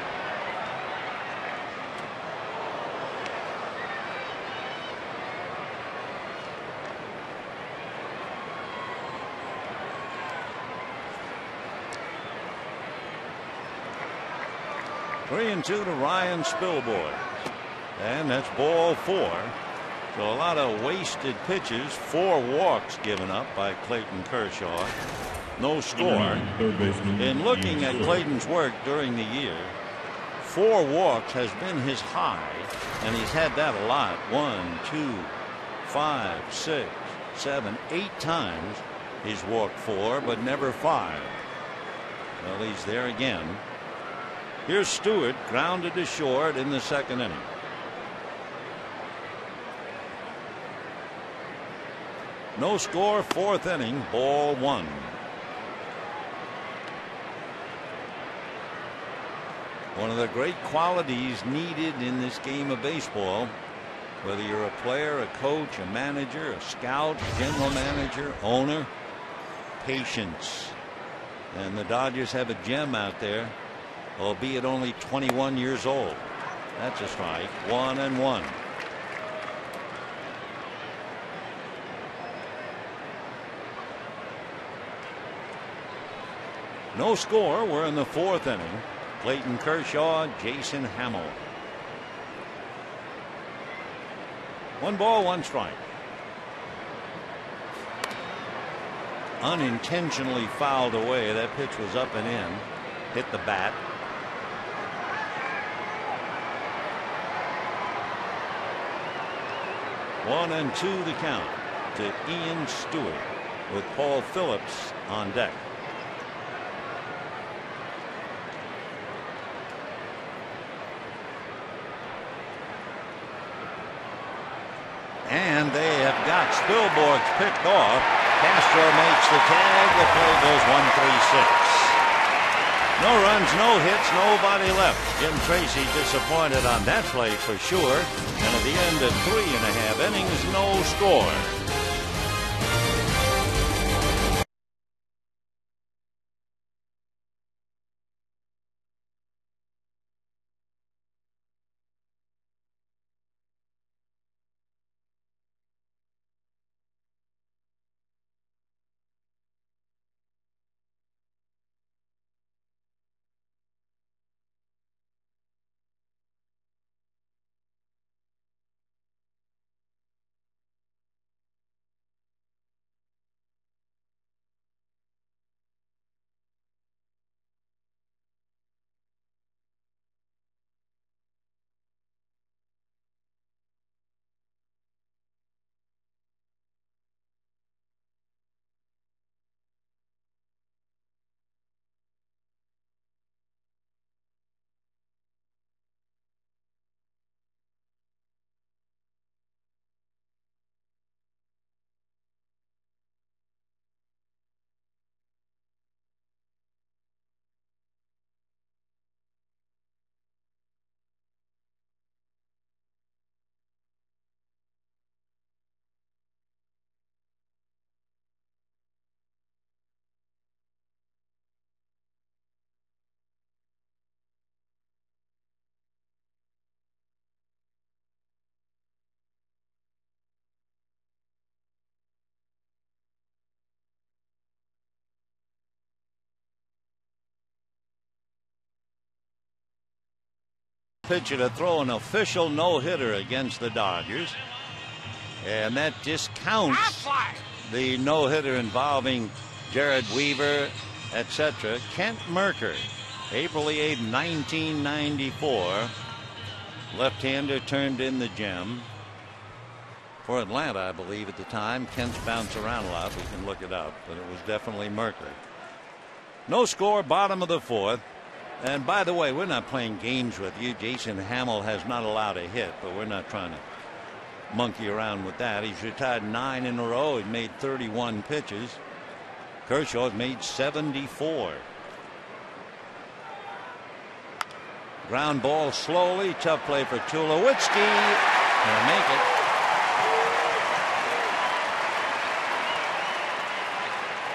Three and 2 to Ryan Spilborghs. And that's ball 4. So a lot of wasted pitches. 4 walks given up by Clayton Kershaw. No score. In looking at Clayton's work during the year, 4 walks has been his high, and he's had that a lot. 1, 2, 5, 6, 7, 8 times he's walked 4, but never 5. Well, he's there again. Here's Stewart, grounded to short in the second inning. No score, fourth inning, ball one. One of the great qualities needed in this game of baseball, whether you're a player, a coach, a manager, a scout, general manager, owner, patience. And the Dodgers have a gem out there, albeit only 21 years old. That's a strike. 1-1. No score. We're in the fourth inning. Clayton Kershaw, Jason Hamill. 1 ball, 1 strike. Unintentionally fouled away. That pitch was up and in. Hit the bat. One and 2 the count to Ian Stewart with Paul Phillips on deck. And they have got Spilborghs picked off. Castro makes the tag. The play goes 1-3-6. No runs, no hits, nobody left. Jim Tracy disappointed on that play for sure. And at the end of 3.5 innings, no score. Pitcher to throw an official no-hitter against the Dodgers, and that discounts the no-hitter involving Jared Weaver, etc. Kent Merker, April 8, 1994, left-hander, turned in the gem for Atlanta, I believe at the time. Kent's bounced around a lot. We can look it up, but it was definitely Merker. No score, bottom of the fourth. And by the way, we're not playing games with you. Jason Hamill has not allowed a hit, but we're not trying to monkey around with that. He's retired 9 in a row. He's made 31 pitches. Kershaw has made 74. Ground ball slowly. Tough play for Tulowitzki. Can't make it.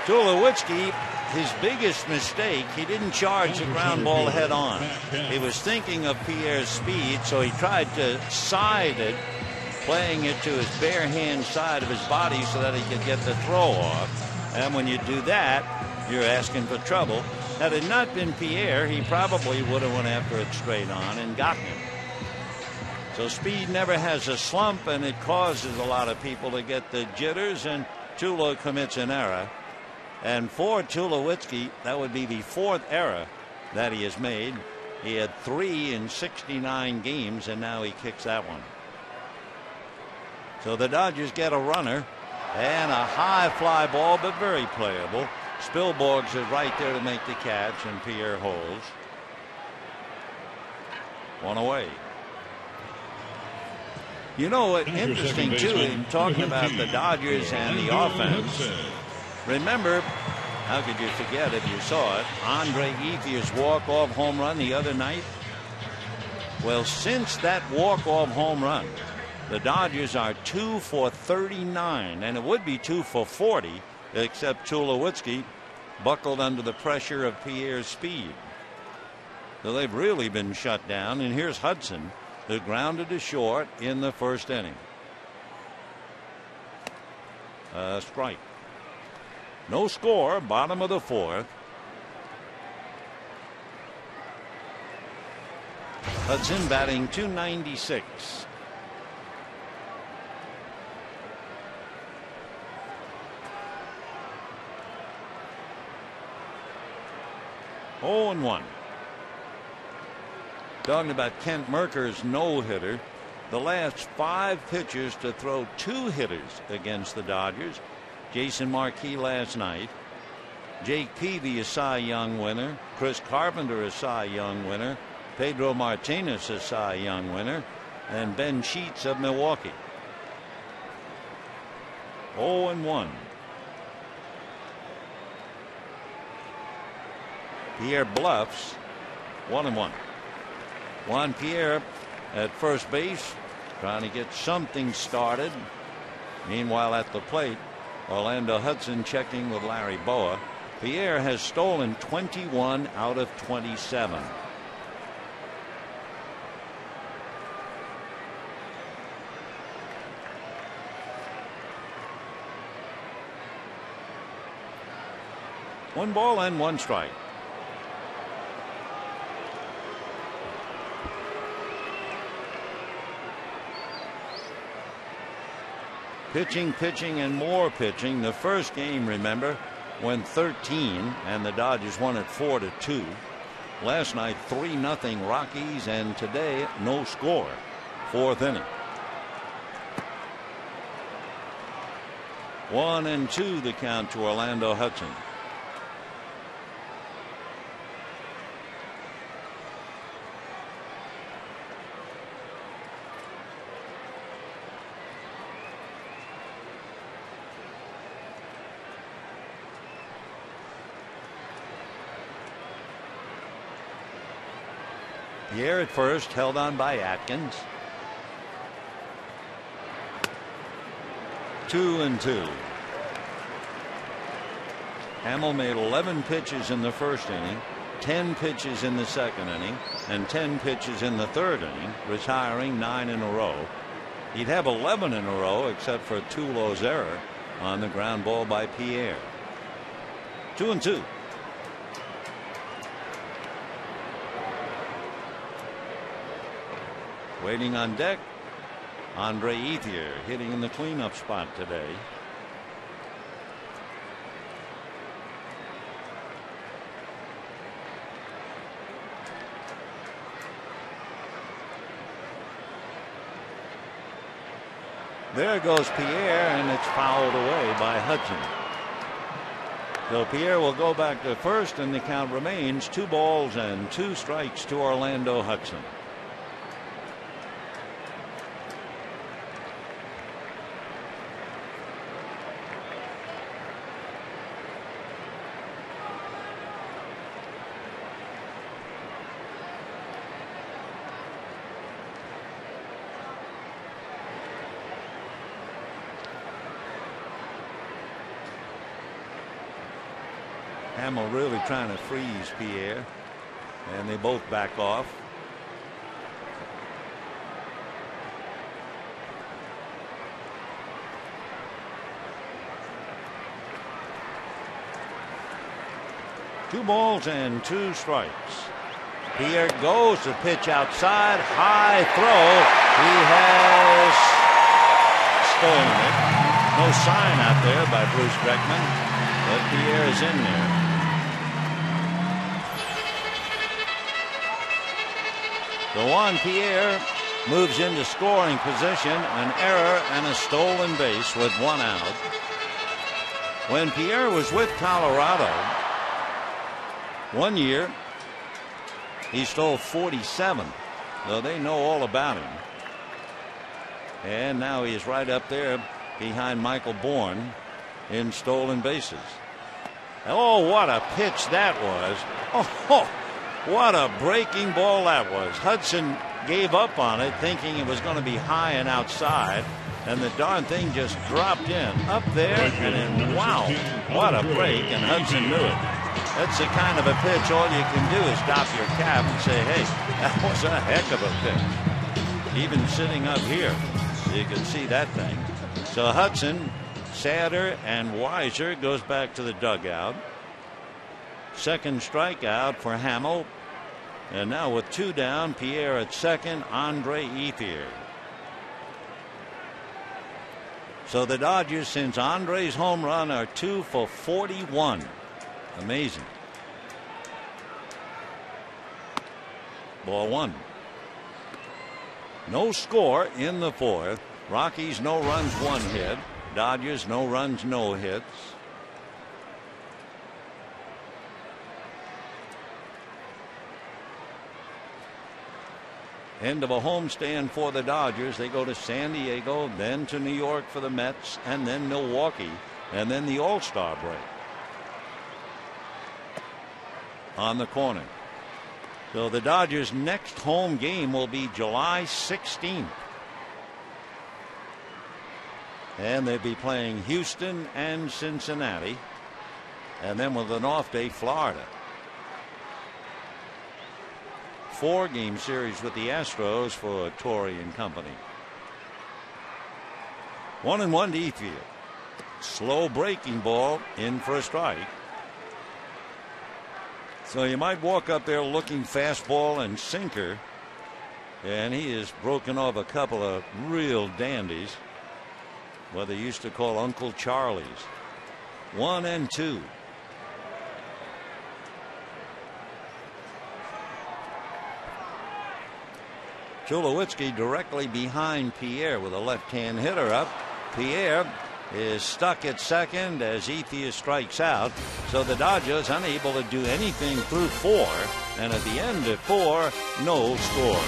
Tulowitzki, his biggest mistake, he didn't charge the ground ball head on. He was thinking of Pierre's speed, so he tried to side it, playing it to his bare hand side of his body so that he could get the throw off. And when you do that, you're asking for trouble. Had it not been Pierre, he probably would have went after it straight on and gotten him. So speed never has a slump, and it causes a lot of people to get the jitters, and Tulo commits an error. And for Tulowitzki, that would be the 4th error that he has made. He had 3 in 69 games, and now he kicks that one. So the Dodgers get a runner and a high fly ball, but very playable. Spilborghs is right there to make the catch, and Pierre holds. One away. You know what? Interesting too, in talking about the Dodgers and the offense. Remember, how could you forget if you saw it? Andre Ethier's walk-off home run the other night. Well, since that walk-off home run, the Dodgers are 2 for 39, and it would be 2 for 40, except Tulowitzki buckled under the pressure of Pierre's speed. So they've really been shut down. And here's Hudson, who grounded to short in the first inning. Strike. No score, bottom of the fourth. Hudson batting .296. Oh and 1. Talking about Kent Merker's no-hitter. The last 5 pitchers to throw 2 hitters against the Dodgers. Jason Marquis last night. Jake Peavy, a Cy Young winner. Chris Carpenter, a Cy Young winner. Pedro Martinez, a Cy Young winner. And Ben Sheets of Milwaukee. 0 and 1. Pierre bluffs. 1 and 1. Juan Pierre at first base, trying to get something started. Meanwhile, at the plate, Orlando Hudson checking with Larry Boa. Pierre has stolen 21 out of 27. One ball and 1 strike. Pitching, and more pitching. The first game, remember, went 13, and the Dodgers won it 4-2. Last night, 3-0 Rockies, and today, no score. 4th inning. 1 and 2 the count to Orlando Hudson. Pierre at first, held on by Atkins. 2 and 2. Hamill made 11 pitches in the first inning, 10 pitches in the second inning, and 10 pitches in the third inning, retiring 9 in a row. He'd have 11 in a row except for Tulo's error on the ground ball by Pierre. 2 and 2. Waiting on deck, Andre Ethier hitting in the cleanup spot today. There goes Pierre, and it's fouled away by Hudson. So Pierre will go back to first, and the count remains 2 balls and 2 strikes to Orlando Hudson. Hamill really trying to freeze Pierre, and they both back off. Two balls and 2 strikes. Pierre goes to pitch outside, high throw. He has stolen it. No sign out there by Bruce Beckman, but Pierre is in there. So Juan Pierre moves into scoring position, an error and a stolen base with 1 out. When Pierre was with Colorado, 1 year he stole 47. So they know all about him. And now he's right up there behind Michael Bourne in stolen bases. Oh, what a pitch that was. Oh, what a breaking ball that was. Hudson gave up on it thinking it was going to be high and outside. And the darn thing just dropped in up there. And then, wow, what a break. And Hudson knew it. That's the kind of a pitch all you can do is stop your cap and say, hey, that was a heck of a pitch. Even sitting up here, you can see that thing. So Hudson, sadder and wiser, goes back to the dugout. Second strikeout for Hamill. And now with 2 down, Pierre at second, Andre Ethier. So the Dodgers, since Andre's home run, are 2 for 41. Amazing. Ball 1. No score in the 4th. Rockies no runs, 1 hit. Dodgers no runs, no hits. End of a homestand for the Dodgers. They go to San Diego, then to New York for the Mets, and then Milwaukee, and then the All-Star break. On the corner. So the Dodgers' next home game will be July 16th. And they'll be playing Houston and Cincinnati. And then with an off day, Florida. 4-game series with the Astros for Torrey and company. 1-1 to Ethier. Slow breaking ball in for a strike. So you might walk up there looking fastball and sinker. And he has broken off a couple of real dandies. What they used to call Uncle Charlie's. 1-2. Tulowitzki directly behind Pierre with a left-hand hitter up. Pierre is stuck at second as Ethier strikes out. So the Dodgers unable to do anything through 4. And at the end of 4, no score.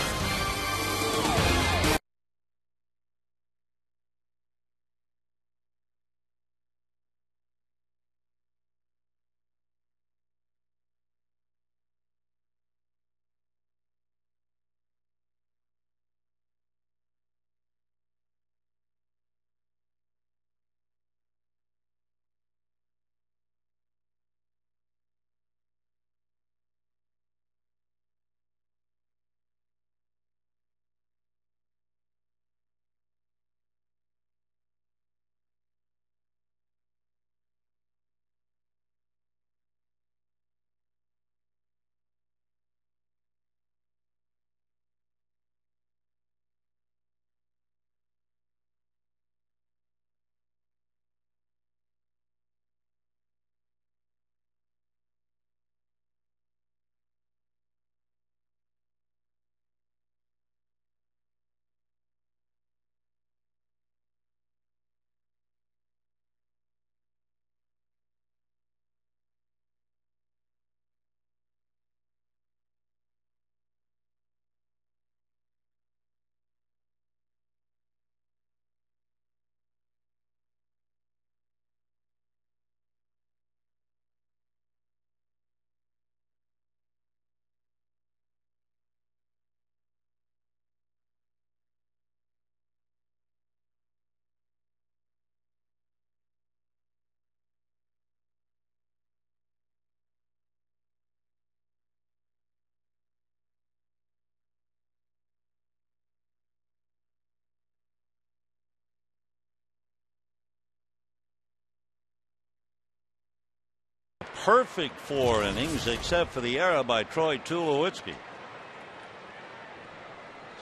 Perfect 4 innings except for the error by Troy Tulowitzki.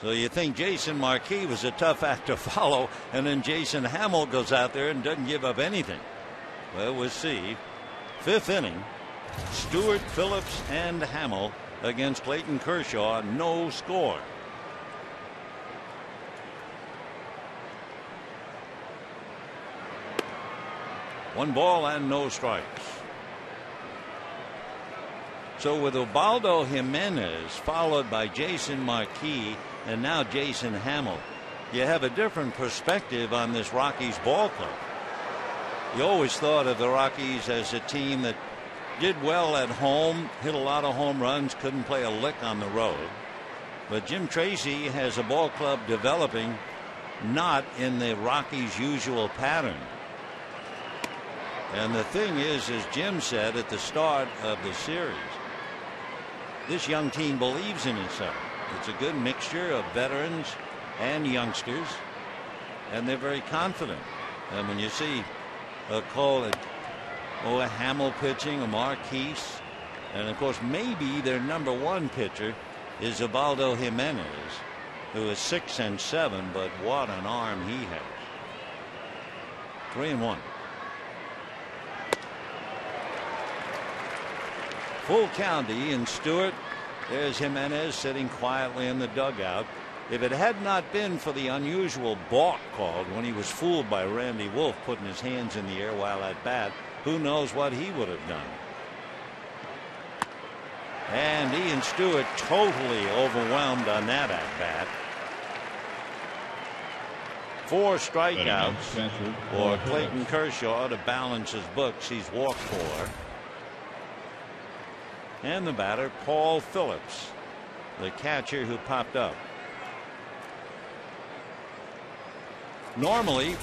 So you think Jason Marquis was a tough act to follow, and then Jason Hamill goes out there and doesn't give up anything. Well, we'll see. 5th inning. Stewart, Phillips, and Hamill against Clayton Kershaw. No score. One ball and no strikes. So with Ubaldo Jimenez followed by Jason Marquis and now Jason Hamill, you have a different perspective on this Rockies ball club. You always thought of the Rockies as a team that did well at home, hit a lot of home runs, couldn't play a lick on the road. But Jim Tracy has a ball club developing not in the Rockies' usual pattern. And the thing is, as Jim said at the start of the series, this young team believes in itself. It's a good mixture of veterans and youngsters, and they're very confident. And when you see a COL at a Hamill pitching, a Marquis, and of course maybe their number one pitcher is Ubaldo Jimenez, who is 6-7, but what an arm he has. 3-1. Full count to Ian Stewart. There's Jimenez sitting quietly in the dugout. If it had not been for the unusual balk called when he was fooled by Randy Wolf putting his hands in the air while at bat, who knows what he would have done. And Ian Stewart totally overwhelmed on that at bat. 4 strikeouts for Clayton Kershaw to balance his books. He's walked 4. And the batter, Paul Phillips, the catcher who popped up. Normally,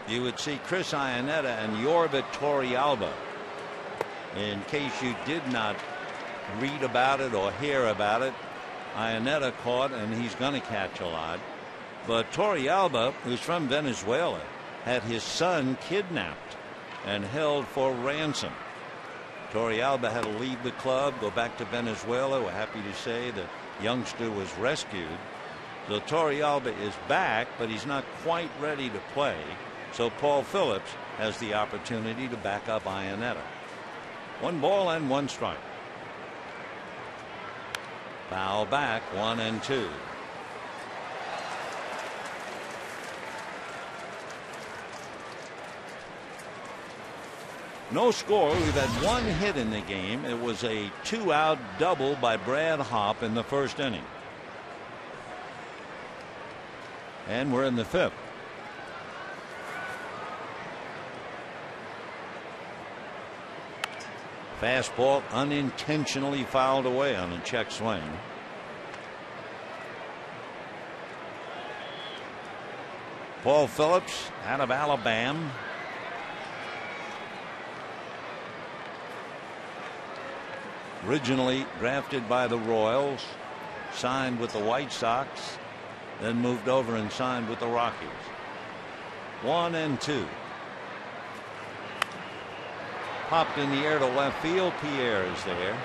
you would see Chris Iannetta and Yorvit Torrealba. In case you did not read about it or hear about it, Iannetta caught, and he's going to catch a lot. But Torrealba, who's from Venezuela, had his son kidnapped and held for ransom. Torrealba had to leave the club, go back to Venezuela. We're happy to say the youngster was rescued. So Torrealba is back, but he's not quite ready to play. So Paul Phillips has the opportunity to back up Iannetta. 1 ball and 1 strike. Foul back, 1-2. No score. We've had 1 hit in the game. It was a 2-out double by Brad Hopp in the first inning. And we're in the 5th. Fastball unintentionally fouled away on a check swing. Paul Phillips out of Alabama. Originally drafted by the Royals, signed with the White Sox, then moved over and signed with the Rockies. 1-2. Popped in the air to left field. Pierre is there.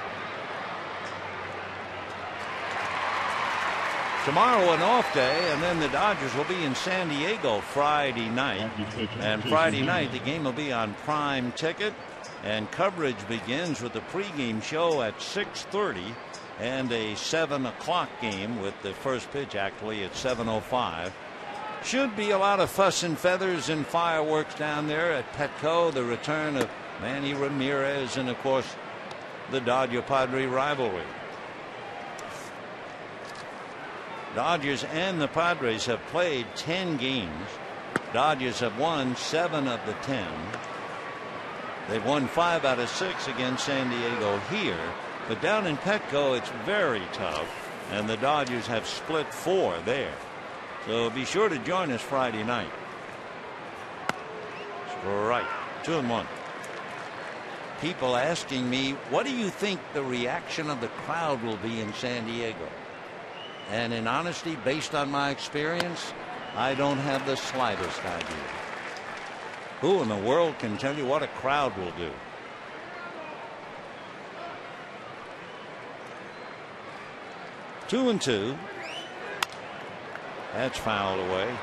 Tomorrow an off day, and then the Dodgers will be in San Diego Friday night. And Friday night the game will be on Prime Ticket. And coverage begins with the pregame show at 6:30 and a 7 o'clock game with the first pitch actually at 7:05. Should be a lot of fuss and feathers and fireworks down there at Petco. The return of Manny Ramirez and of course the Dodger-Padre rivalry. Dodgers and the Padres have played 10 games. Dodgers have won 7 of the 10. They've won 5 out of 6 against San Diego here, but down in Petco it's very tough, and the Dodgers have split 4 there. So be sure to join us Friday night. Strike. 2-1. People asking me, what do you think the reaction of the crowd will be in San Diego? And in honesty, based on my experience, I don't have the slightest idea. Who in the world can tell you what a crowd will do? Two and 2. That's fouled away.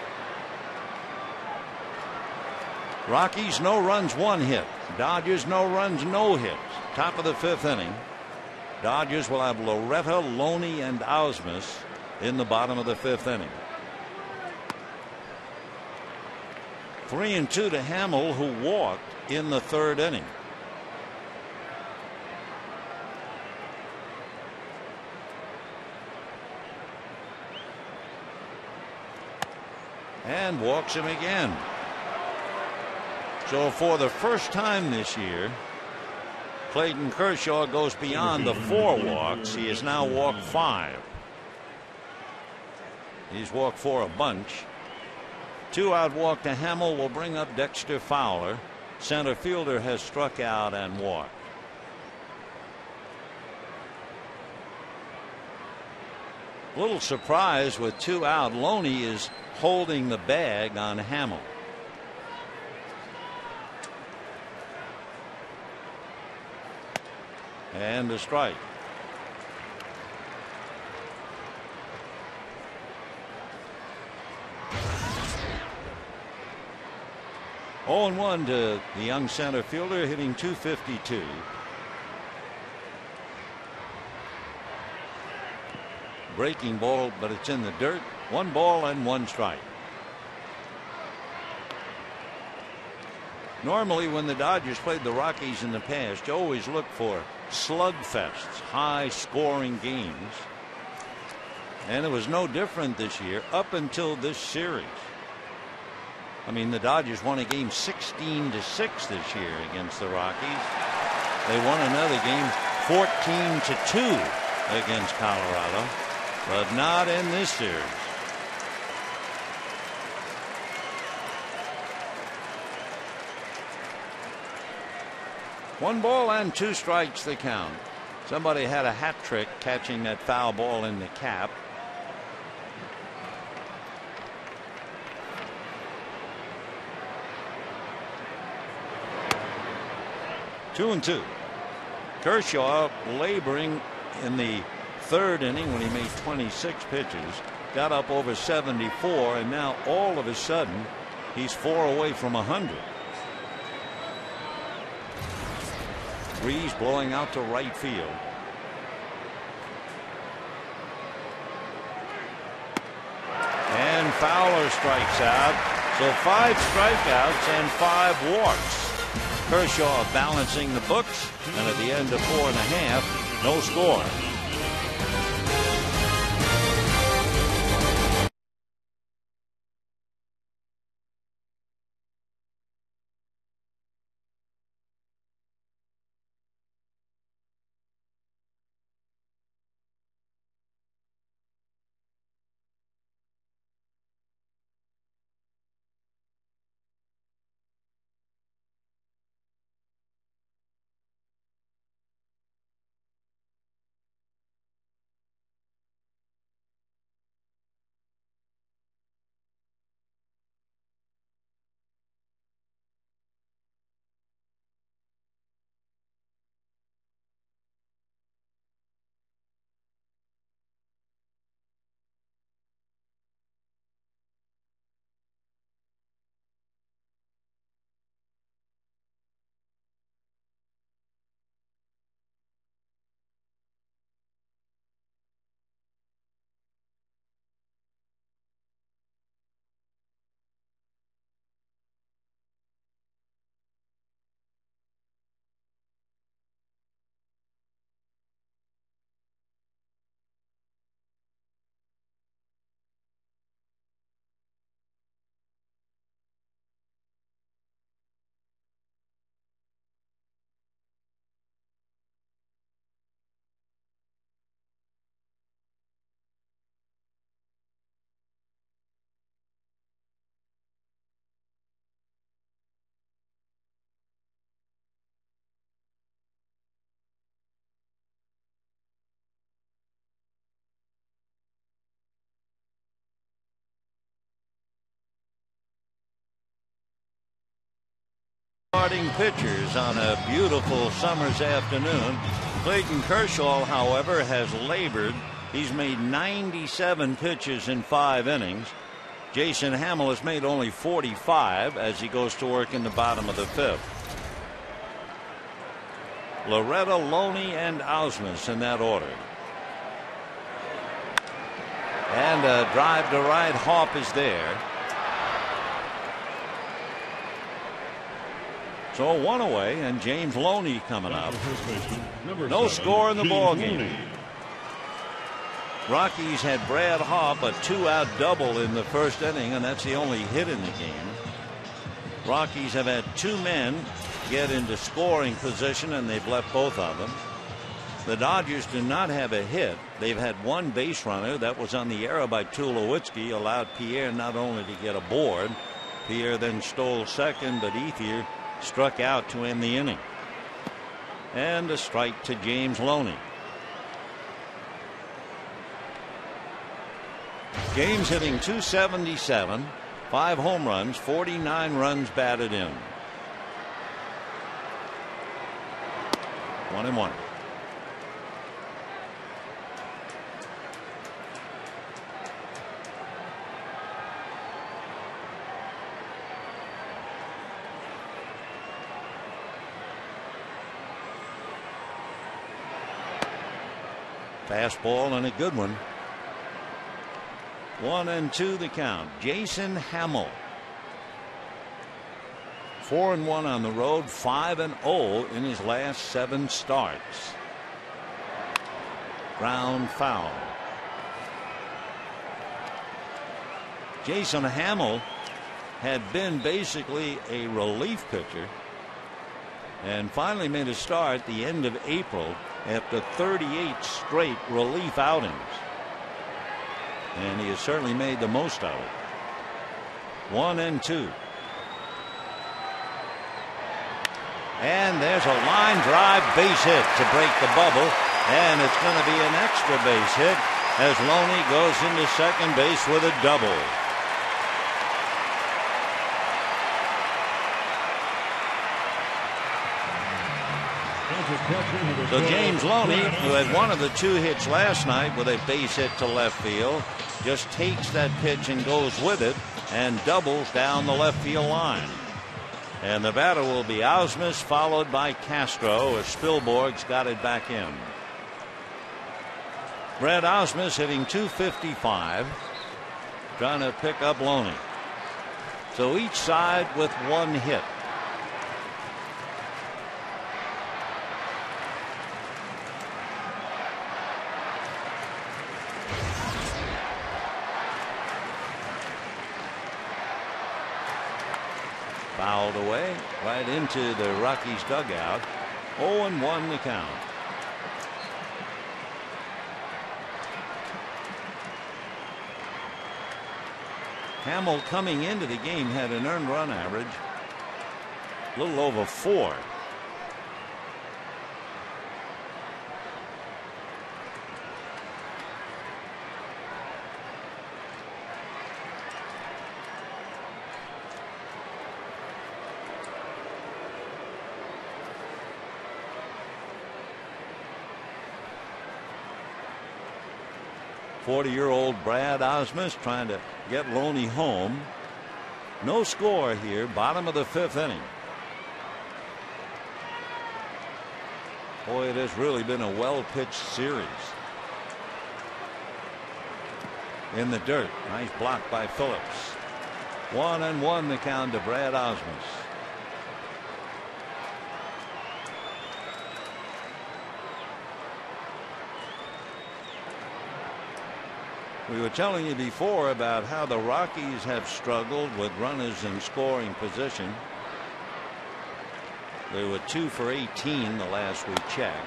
Rockies no runs, 1 hit. Dodgers no runs, no hits. Top of the 5th inning. Dodgers will have Loretta, Loney, and Ausmus in the bottom of the 5th inning. 3-2 to Hamill, who walked in the 3rd inning. and walks him again. So for the first time this year, Clayton Kershaw goes beyond the 4 walks. He has now walked 5. He's walked 4 a bunch. 2-out walk to Hamill will bring up Dexter Fowler. Center fielder has struck out and walked. A little surprise with 2 out. Loney is holding the bag on Hamill. And a strike. Oh, and 1 to the young center fielder, hitting .252. Breaking ball, but it's in the dirt. 1 ball and 1 strike. Normally, when the Dodgers played the Rockies in the past, you always look for slugfests, high-scoring games. And it was no different this year up until this series. I mean, the Dodgers won a game 16-6 this year against the Rockies. They won another game 14-2 against Colorado, but not in this series. One ball and 2 strikes the count. Somebody had a hat trick catching that foul ball in the cap. Two and 2. Kershaw laboring in the 3rd inning when he made 26 pitches, got up over 74, and now all of a sudden he's 4 away from 100. Breeze blowing out to right field. And Fowler strikes out. So 5 strikeouts and 5 walks. Kershaw balancing the books, and at the end of 4.5, no score. Starting pitchers on a beautiful summer's afternoon. Clayton Kershaw, however, has labored. He's made 97 pitches in 5 innings. Jason Hamill has made only 45 as he goes to work in the bottom of the 5th. Loretta, Loney, and Ausmus in that order. And a drive to right. Hopp is there. So 1 away, and James Loney coming up. No score in the ball game. Rockies had Brad Hopp a 2-out double in the first inning, and that's the only hit in the game. Rockies have had 2 men get into scoring position, and they've left both of them. The Dodgers do not have a hit. They've had 1 base runner. That was on the error by Tulowitzki, allowed Pierre not only to get aboard. Pierre then stole second, but Ethier struck out to end the inning. And a strike to James Loney. James hitting .277, 5 home runs, 49 runs batted in. 1-1. Fastball and a good one. 1-2 the count. Jason Hamill. 4-1 on the road, 5-0 in his last 7 starts. Ground foul. Jason Hamill had been basically a relief pitcher and finally made a start the end of April after 38 straight relief outings. And he has certainly made the most of it. 1-2. And there's a line drive base hit to break the bubble. And it's going to be an extra base hit as Loney goes into second base with a double. So James Loney, who had one of the 2 hits last night with a base hit to left field, just takes that pitch and goes with it and doubles down the left field line. And the batter will be Ausmus, followed by Castro as Spielborg's got it back in. Brad Ausmus hitting .255, trying to pick up Loney. So each side with 1 hit. Fouled away right into the Rockies dugout. 0-1 the count. Hamill coming into the game had an earned run average a little over 4. .40-year-old Brad Ausmus trying to get Loney home. No score here, bottom of the 5th inning. Boy, it has really been a well-pitched series. In the dirt, nice block by Phillips. 1-1 the count to Brad Ausmus. We were telling you before about how the Rockies have struggled with runners in scoring position. They were 2 for 18 the last we checked.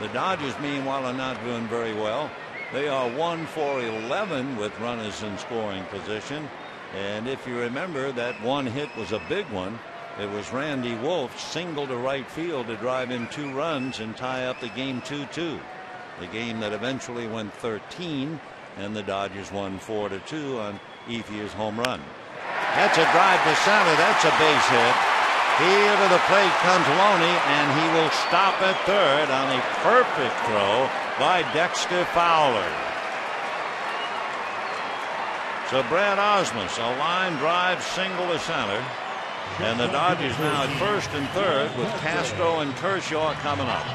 The Dodgers, meanwhile, are not doing very well. They are 1 for 11 with runners in scoring position. And if you remember, that 1 hit was a big one. It was Randy Wolf single to right field to drive in 2 runs and tie up the game 2-2. The game that eventually went 13. And the Dodgers won 4-2 on Ethier's home run. That's a drive to center. That's a base hit. Here to the plate comes Loney, and he will stop at third on a perfect throw by Dexter Fowler. So Brad Ausmus, a line drive single to center. And the Dodgers now at first and third with Castro and Kershaw coming up.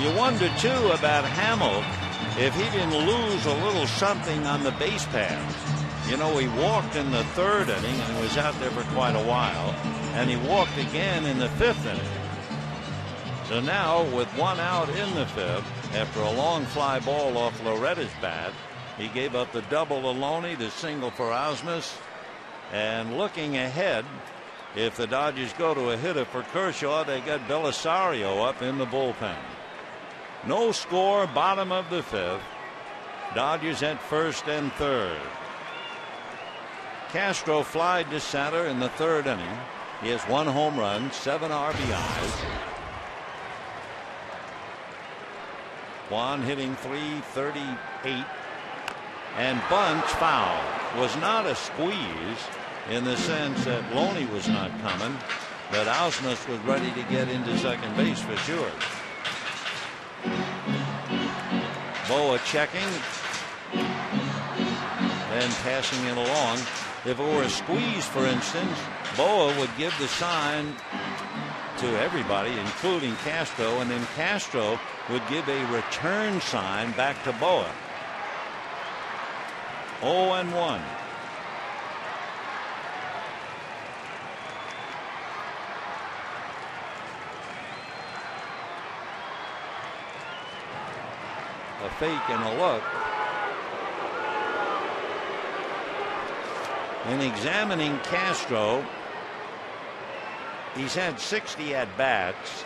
You wonder, too, about Hamill. If he didn't lose a little something on the base paths. You know, he walked in the 3rd inning and was out there for quite a while. And he walked again in the 5th inning. So now with 1 out in the 5th, After a long fly ball off Loretta's bat, he gave up the double to Loney, the single for Ausmus. And looking ahead, if the Dodgers go to a hitter for Kershaw, they got Belisario up in the bullpen. No score, bottom of the fifth. Dodgers at first and third. Castro flied to center in the third inning. He has 1 home run, 7 RBIs. Juan hitting .338. And Bunch foul. Was not a squeeze in the sense that Loney was not coming, but Ausmus was ready to get into second base for sure. Boa checking, then passing it along. If it were a squeeze, for instance, Boa would give the sign to everybody, including Castro, and then Castro would give a return sign back to Boa. 0-1. A fake and a look. In examining Castro, he's had 60 at bats,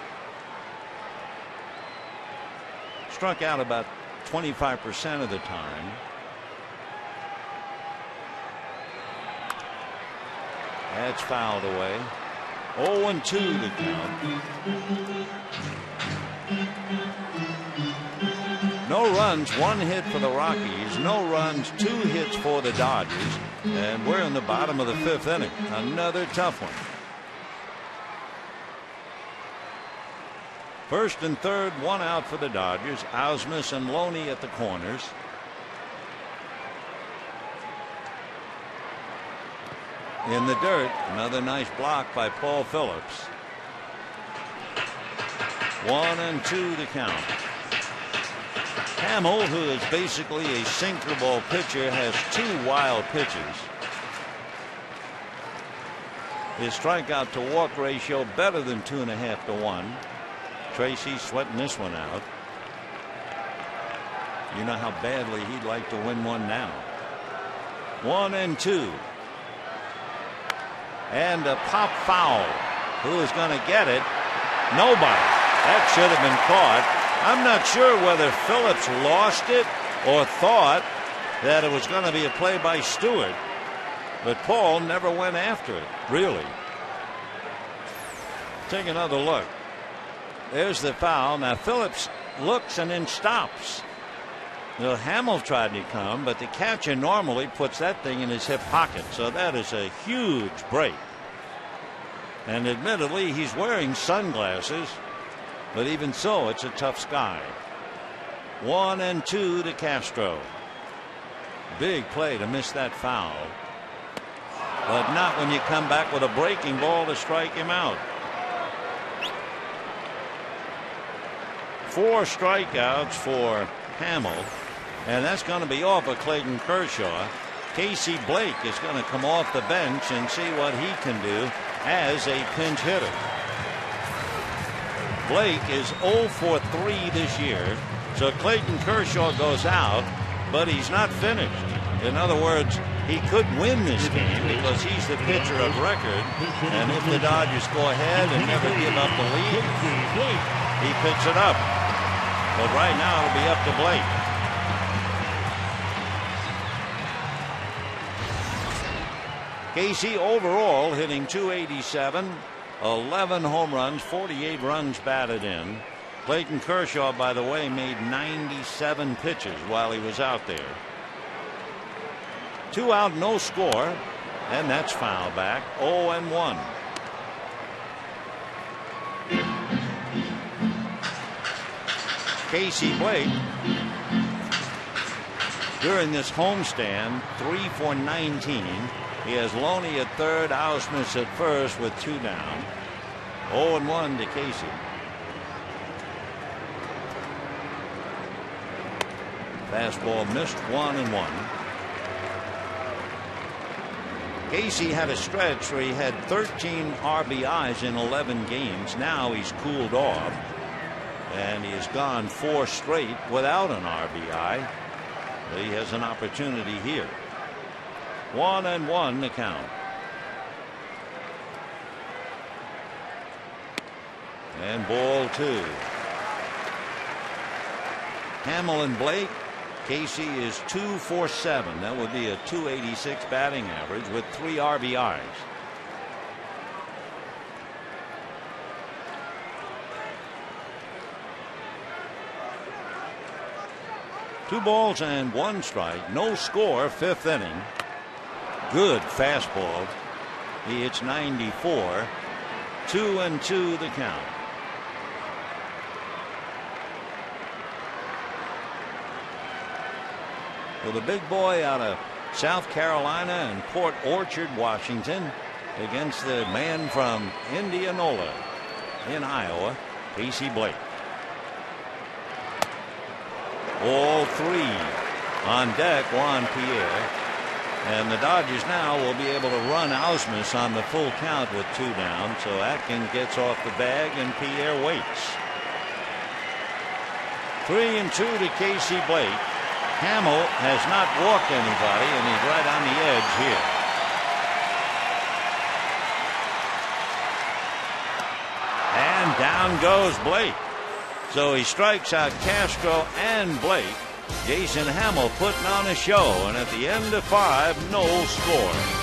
struck out about 25% of the time. That's fouled away. 0-2 to count. No runs, 1 hit for the Rockies. No runs, 2 hits for the Dodgers. And we're in the bottom of the fifth inning. Another tough one. First and third, 1 out for the Dodgers. Ausmus and Loney at the corners. In the dirt, another nice block by Paul Phillips. 1-2 to count. Hamill, who is basically a sinker ball pitcher, has 2 wild pitches. His strikeout to walk ratio better than 2.5 to 1. Tracy sweating this one out. You know how badly he'd like to win one now. 1-2. And a pop foul. Who is going to get it? Nobody. That should have been caught. I'm not sure whether Phillips lost it or thought that it was going to be a play by Stewart, but Paul never went after it, really. Take another look. There's the foul. Now Phillips looks and then stops. Now Hamill tried to come, but the catcher normally puts that thing in his hip pocket, so that is a huge break. And admittedly, he's wearing sunglasses. But even so, it's a tough sky. 1-2 to Castro. Big play to miss that foul. But not when you come back with a breaking ball to strike him out. 4 strikeouts for Hamill. And that's going to be off of Clayton Kershaw. Casey Blake is going to come off the bench and see what he can do as a pinch hitter. Blake is 0 for 3 this year. So Clayton Kershaw goes out, but he's not finished. In other words, he could win this game because he's the pitcher of record. And if the Dodgers go ahead and never give up the lead, he picks it up. But right now it'll be up to Blake. Casey overall hitting .287. 11 home runs, 48 runs batted in. Clayton Kershaw, by the way, made 97 pitches while he was out there. 2 out, no score, and that's foul back. 0-1. Casey Blake, during this homestand, 3 for 19. He has Loney at third, Ausmus at first with 2 down. 0-1 to Casey. Fastball missed, 1-1. Casey had a stretch where he had 13 RBIs in 11 games. Now he's cooled off. and he has gone 4 straight without an RBI. He has an opportunity here. 1-1 the count. And ball 2. Hamill and Blake. Casey is 2 for 7. That would be a .286 batting average with 3 RBIs. Two balls and 1 strike. No score, 5th inning. Good fastball. He hits 94. 2-2 the count. For the big boy out of South Carolina and Port Orchard, Washington, against the man from Indianola in Iowa, Casey Blake. All 3 on deck, Juan Pierre. And the Dodgers now will be able to run Ausmus on the full count with 2 down. So Atkins gets off the bag and Pierre waits. 3-2 to Casey Blake. Hamill has not walked anybody, and he's right on the edge here. And down goes Blake. So he strikes out Castro and Blake. Jason Hamill putting on a show, and at the end of 5, no score.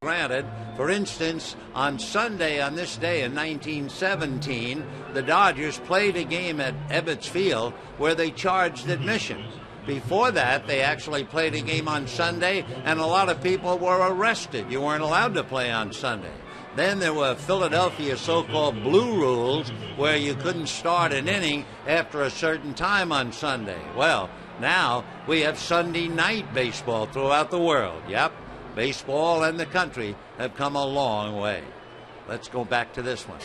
Granted, for instance, on Sunday on this day in 1917, the Dodgers played a game at Ebbets Field where they charged admission. Before that, they actually played a game on Sunday, and a lot of people were arrested. You weren't allowed to play on Sunday. Then there were Philadelphia so-called blue rules where you couldn't start an inning after a certain time on Sunday. Well, now we have Sunday night baseball throughout the world. Yep. Baseball and the country have come a long way. Let's go back to this one.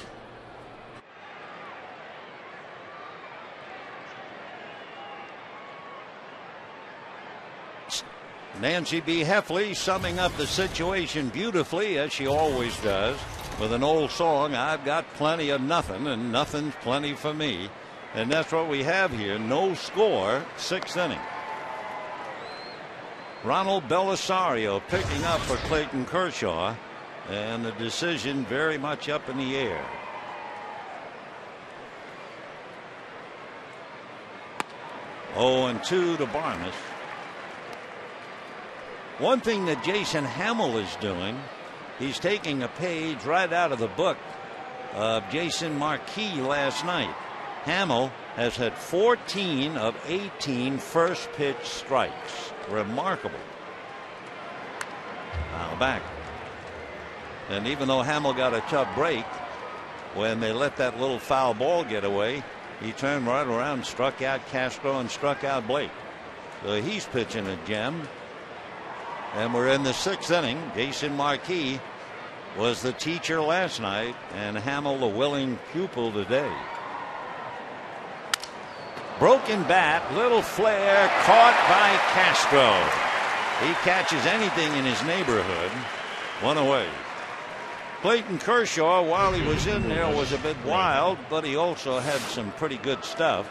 Nancy B. Heffley summing up the situation beautifully, as she always does, with an old song, I've got plenty of nothing, and nothing's plenty for me. And that's what we have here. No score, 6th inning. Ronald Belisario picking up for Clayton Kershaw, and the decision very much up in the air. Oh, 0-2 to Barnes. One thing that Jason Hamill is doing, he's taking a page right out of the book of Jason Marquis last night. Hamill has had 14 of 18 first pitch strikes. Remarkable. Now back. And even though Hamill got a tough break, when they let that little foul ball get away, he turned right around, struck out Castro, and struck out Blake. So he's pitching a gem. And we're in the 6th inning. Jason Marquis was the teacher last night, and Hamill the willing pupil today. Broken bat, little flare, caught by Castro. He catches anything in his neighborhood. 1 away. Clayton Kershaw, while he was in there, was a bit wild, but he also had some pretty good stuff.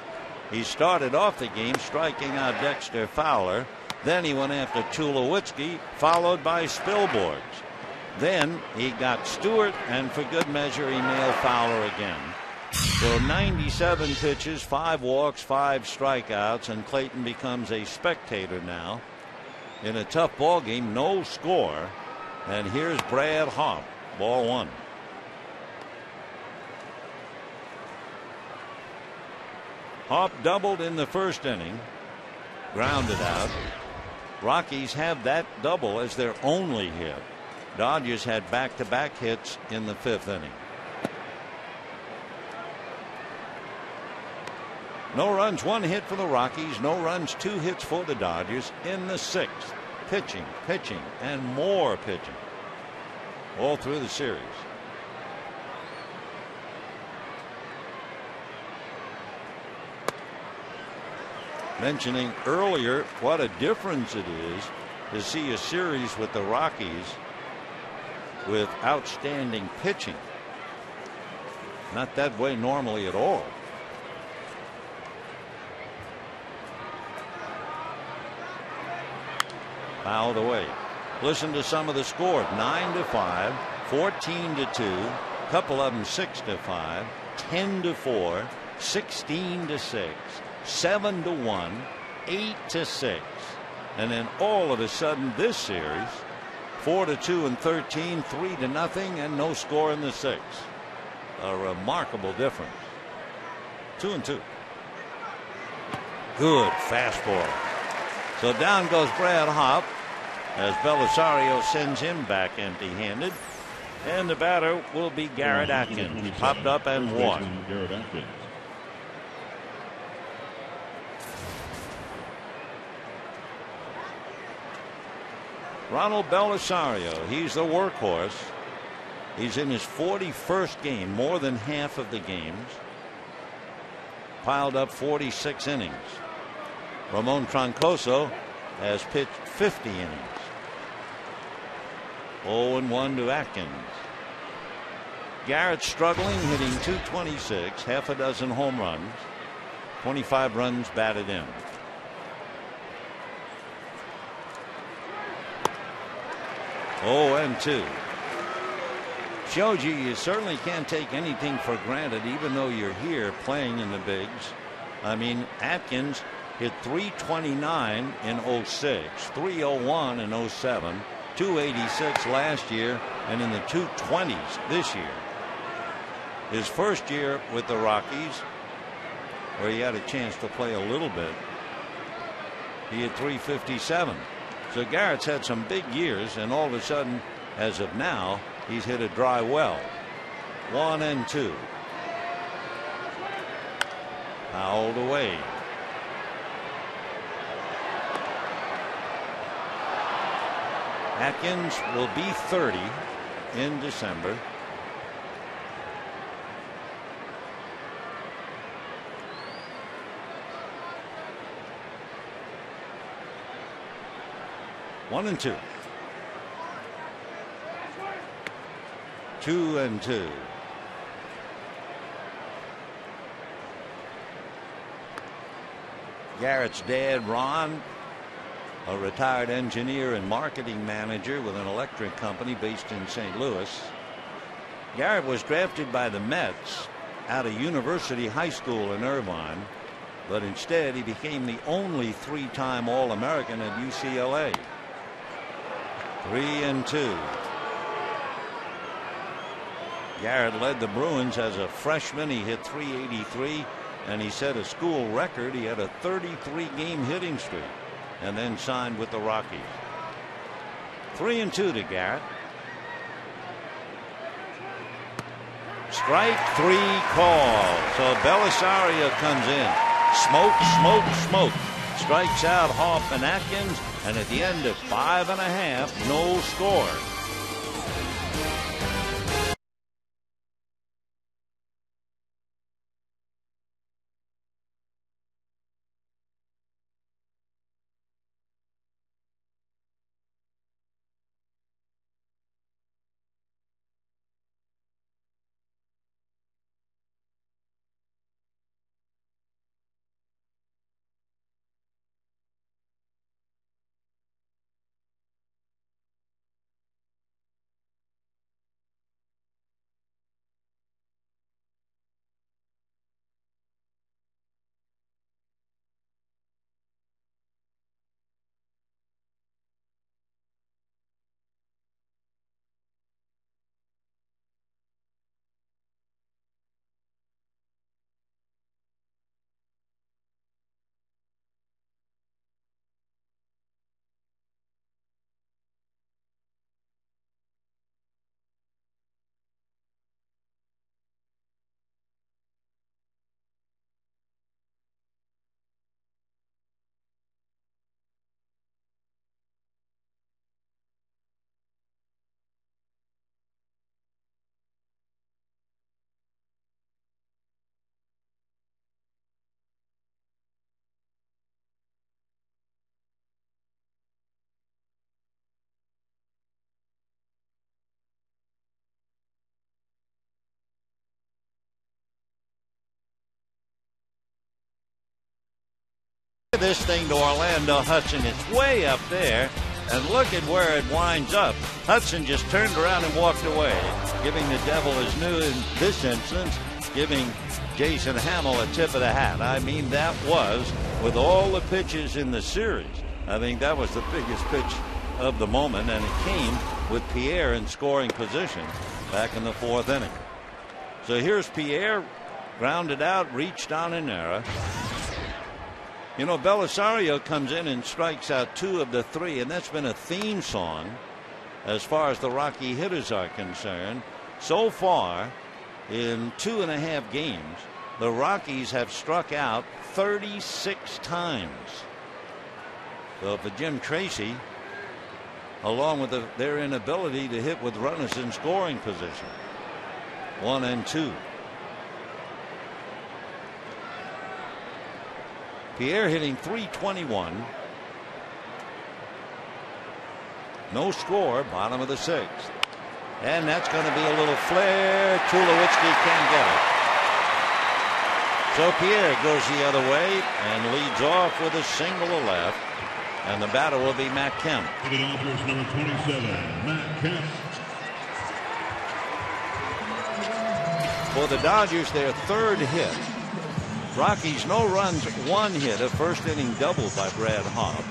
He started off the game striking out Dexter Fowler. Then he went after Tulowitzki, followed by Spilborghs. Then he got Stewart, and for good measure, he nailed Fowler again. So 97 pitches, 5 walks, 5 strikeouts, and Clayton becomes a spectator now in a tough ball game. No score. And here's Brad Hoff, ball 1. Hoff doubled in the 1st inning, grounded out. Rockies have that double as their only hit. Dodgers had back-to-back hits in the 5th inning. No runs, 1 hit for the Rockies. No runs, 2 hits for the Dodgers in the 6th. Pitching, pitching, and more pitching all through the series. Mentioning earlier what a difference it is to see a series with the Rockies with outstanding pitching. Not that way normally at all. Fouled away. Listen to some of the scores: 9-5, 14-2, couple of them 6-5, 10-4, 16-6, 7-1, 8-6, and then all of a sudden this series 4-2 and 13, 3-0, and no score in the 6th. A remarkable difference. 2-2. Good fastball. So down goes Brad Hoff as Belisario sends him back empty-handed, and the batter will be Garrett Atkins. Popped up and walked. Ronald Belisario, he's the workhorse. He's in his 41st game, more than half of the games. Piled up 46 innings. Ramon Troncoso has pitched 50 innings. 0-1 to Atkins. Garrett struggling, hitting .226, half a dozen home runs, 25 runs batted in. Oh, and 2. Shows you certainly can't take anything for granted, even though you're here playing in the bigs. I mean, Atkins hit .329 in 06, .301 in 07, .286 last year, and in the 220s this year. His first year with the Rockies, where he had a chance to play a little bit, he had .357. So Garrett's had some big years, and all of a sudden, as of now, he's hit a dry well. 1-2. Fouled away. Atkins will be 30 in December. One and 2. 2-2. Garrett's dad, Ron, a retired engineer and marketing manager with an electric company based in St. Louis. Garrett was drafted by the Mets out of University High School in Irvine, but instead he became the only 3-time All-American at UCLA. 3-2. Garrett led the Bruins as a freshman. He hit .383, and he set a school record. He had a 33-game hitting streak and then signed with the Rockies. 3-2 to Garrett. Strike 3 call. So Belisario comes in. Smoke, smoke, smoke. Strikes out Hoff and Atkins. And at the end of 5.5, no score. This thing to Orlando Hudson. It's way up there, and look at where it winds up. Hudson just turned around and walked away, giving the Devil his new, in this instance, giving Jason Hamill a tip of the hat. I mean, that was, with all the pitches in the series, I think that was the biggest pitch of the moment, and it came with Pierre in scoring position back in the 4th inning. So here's Pierre, grounded out, reached down an error. You know, Belisario comes in and strikes out 2 of the 3, and that's been a theme song as far as the Rocky hitters are concerned. So far, in 2.5 games, the Rockies have struck out 36 times. So for Jim Tracy, along with their inability to hit with runners in scoring position, 1 and 2. Pierre hitting .321. No score, bottom of the 6th. And that's going to be a little flare. Tulowitzki can't get it. So Pierre goes the other way and leads off with a single to left. And the batter will be Matt Kemp. For the Dodgers, number 27, Matt Kemp. For the Dodgers, their 3rd hit. Rockies no runs, 1 hit, a first inning double by Brad Hobb.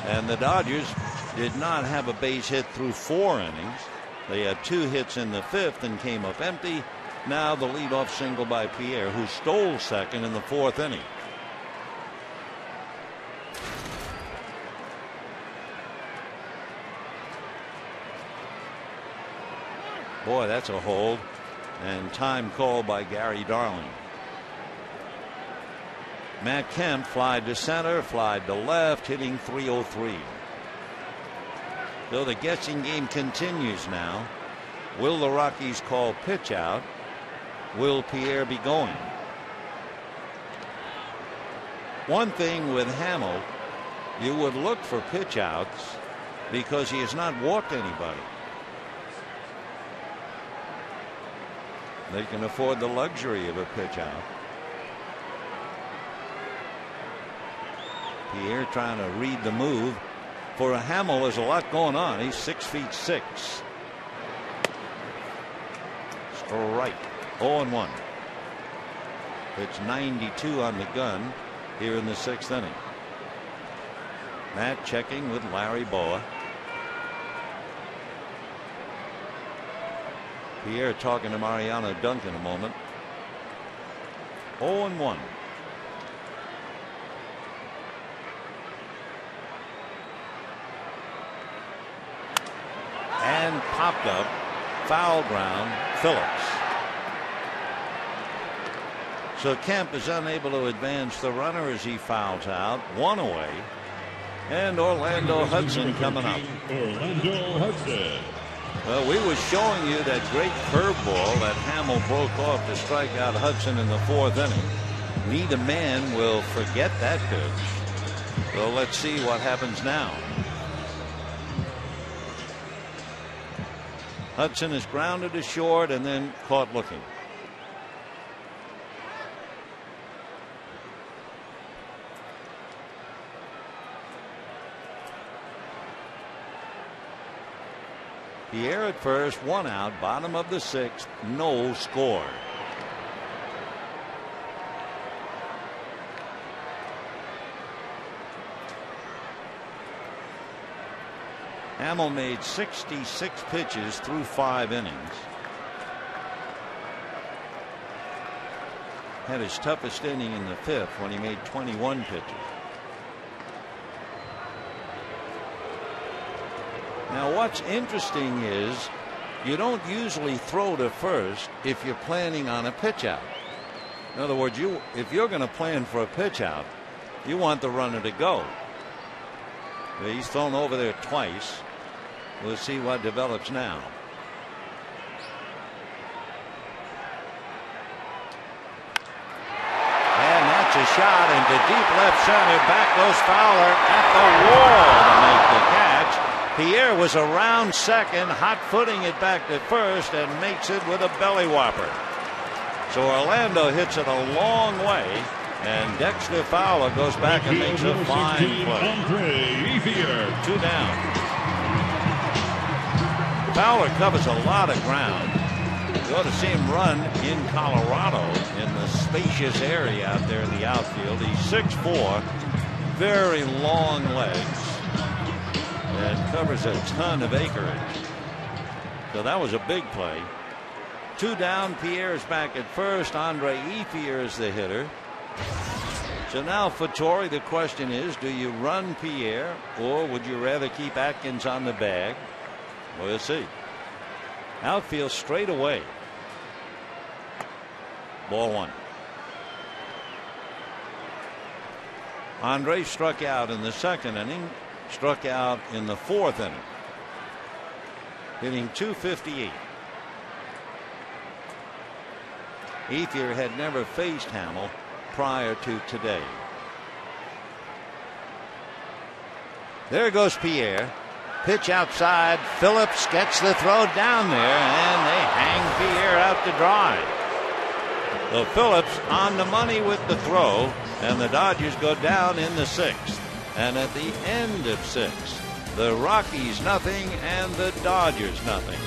And the Dodgers did not have a base hit through 4 innings. They had 2 hits in the 5th and came up empty. Now the leadoff single by Pierre, who stole second in the 4th inning. Boy, that's a hold. And time called by Gary Darling. Matt Kemp flied to center, flied to left, hitting .303. So the guessing game continues now. Will the Rockies call pitch out? Will Pierre be going? One thing with Hamill, you would look for pitch outs because he has not walked anybody. They can afford the luxury of a pitch out. Pierre trying to read the move. For a Hamill, there's a lot going on. He's 6'6". Strike. 0-1. It's 92 on the gun here in the 6th inning. Matt checking with Larry Boa. Pierre talking to Mariano Duncan a moment. 0-1. And popped up, foul ground, Phillips. So Kemp is unable to advance the runner as he fouls out, 1 away. And Orlando Hudson coming up. Orlando Hudson. Well, we were showing you that great curveball that Hamill broke off to strike out Hudson in the 4th inning. Neither man will forget that pitch. So let's see what happens now. Hudson is grounded to short and then caught looking. Pierre at first, 1 out, bottom of the 6th, no score. Hamill made 66 pitches through 5 innings. Had his toughest inning in the 5th when he made 21 pitches. Now what's interesting is you don't usually throw to first if you're planning on a pitch out. In other words, if you're going to plan for a pitch out, you want the runner to go. He's thrown over there twice. We'll see what develops now. And that's a shot into deep left center. Back goes Fowler at the wall to make the catch. Pierre was around second, hot-footing it back to first, and makes it with a belly whopper. So Orlando hits it a long way, and Dexter Fowler goes back and makes a fine play. 2 down. Fowler covers a lot of ground. You ought to see him run in Colorado in the spacious area out there in the outfield. He's 6'4", very long legs, and covers a ton of acreage. So that was a big play. 2 down. Pierre's back at first. Andre Ethier is the hitter. So now for Torrey, the question is, do you run Pierre or would you rather keep Atkins on the bag? We'll see. Outfield straight away. Ball 1. Andre struck out in the 2nd inning. Struck out in the 4th inning. Hitting .258. Ethier had never faced Hamill prior to today. There goes Pierre. Pitch outside. Phillips gets the throw down there, and they hang Pierre out to dry. So Phillips on the money with the throw, and the Dodgers go down in the 6th. And at the end of 6, the Rockies nothing and the Dodgers nothing.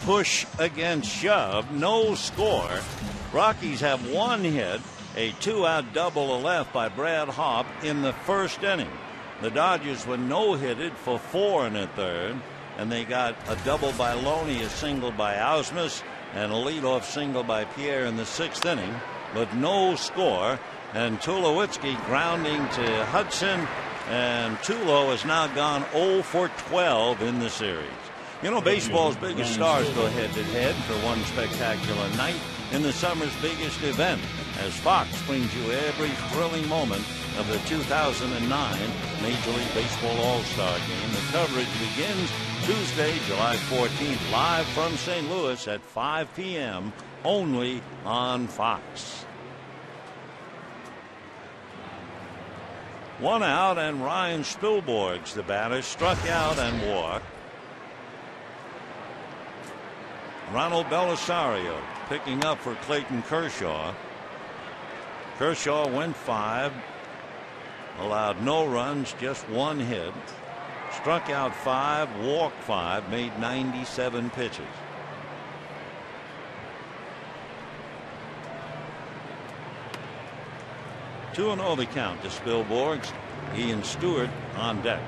push against shove, no score. Rockies have one hit, a 2-out double left by Brad Hopp in the first inning. The Dodgers were no-hitted for 4 in the third, and they got a double by Loney, a single by Ausmus, and a leadoff single by Pierre in the 6th inning, but no score. And Tulowitzki grounding to Hudson, and Tulo has now gone 0 for 12 in the series. You know, baseball's biggest stars go head-to-head for one spectacular night in the summer's biggest event, as Fox brings you every thrilling moment of the 2009 Major League Baseball All-Star Game. The coverage begins Tuesday, July 14th, live from St. Louis at 5 p.m. only on Fox. 1 out, and Ryan Spilborgh's the batter, struck out and walked. Ronald Belisario picking up for Clayton Kershaw. Kershaw went 5, allowed no runs, just 1 hit, struck out 5, walked 5, made 97 pitches. Two 2-0 the count to Spilborghs. Ian Stewart on deck.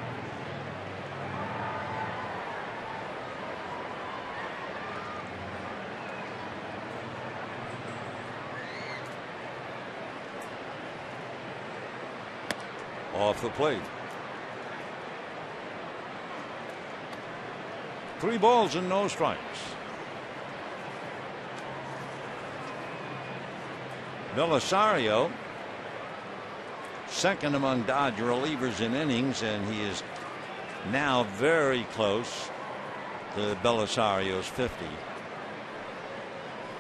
Off the plate. 3 balls and no strikes. Belisario, second among Dodger relievers in innings, and he is now very close to Belisario's 50.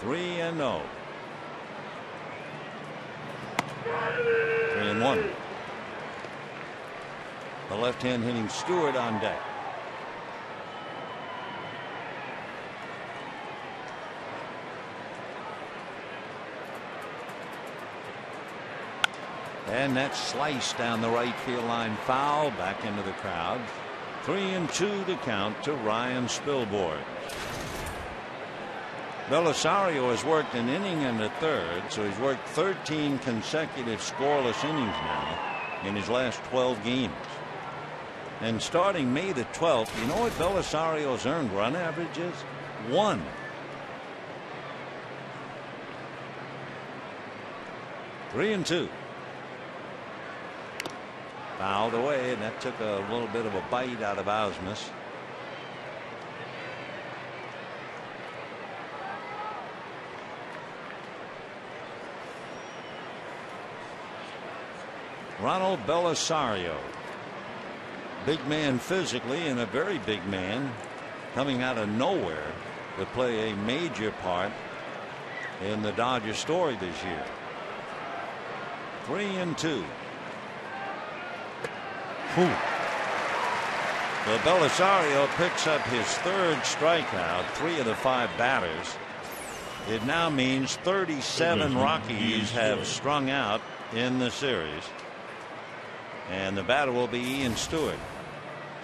3-0. 3-1. The left-hand hitting Stewart on deck. And that slice down the right field line, foul, back into the crowd. 3-2 the count to Ryan Spilborghs. Belisario has worked an inning and a third, so he's worked 13 consecutive scoreless innings now in his last 12 games. And starting May the 12th, you know what Belisario's earned run average is? 1. Three and two. Fouled away, and that took a little bit of a bite out of Ausmus. Ronald Belisario, big man physically and a very big man coming out of nowhere to play a major part in the Dodger story this year. 3-2. So Belisario picks up his third strikeout, 3 of the 5 batters. It now means 37 Rockies have strung out in the series, and the batter will be Ian Stewart.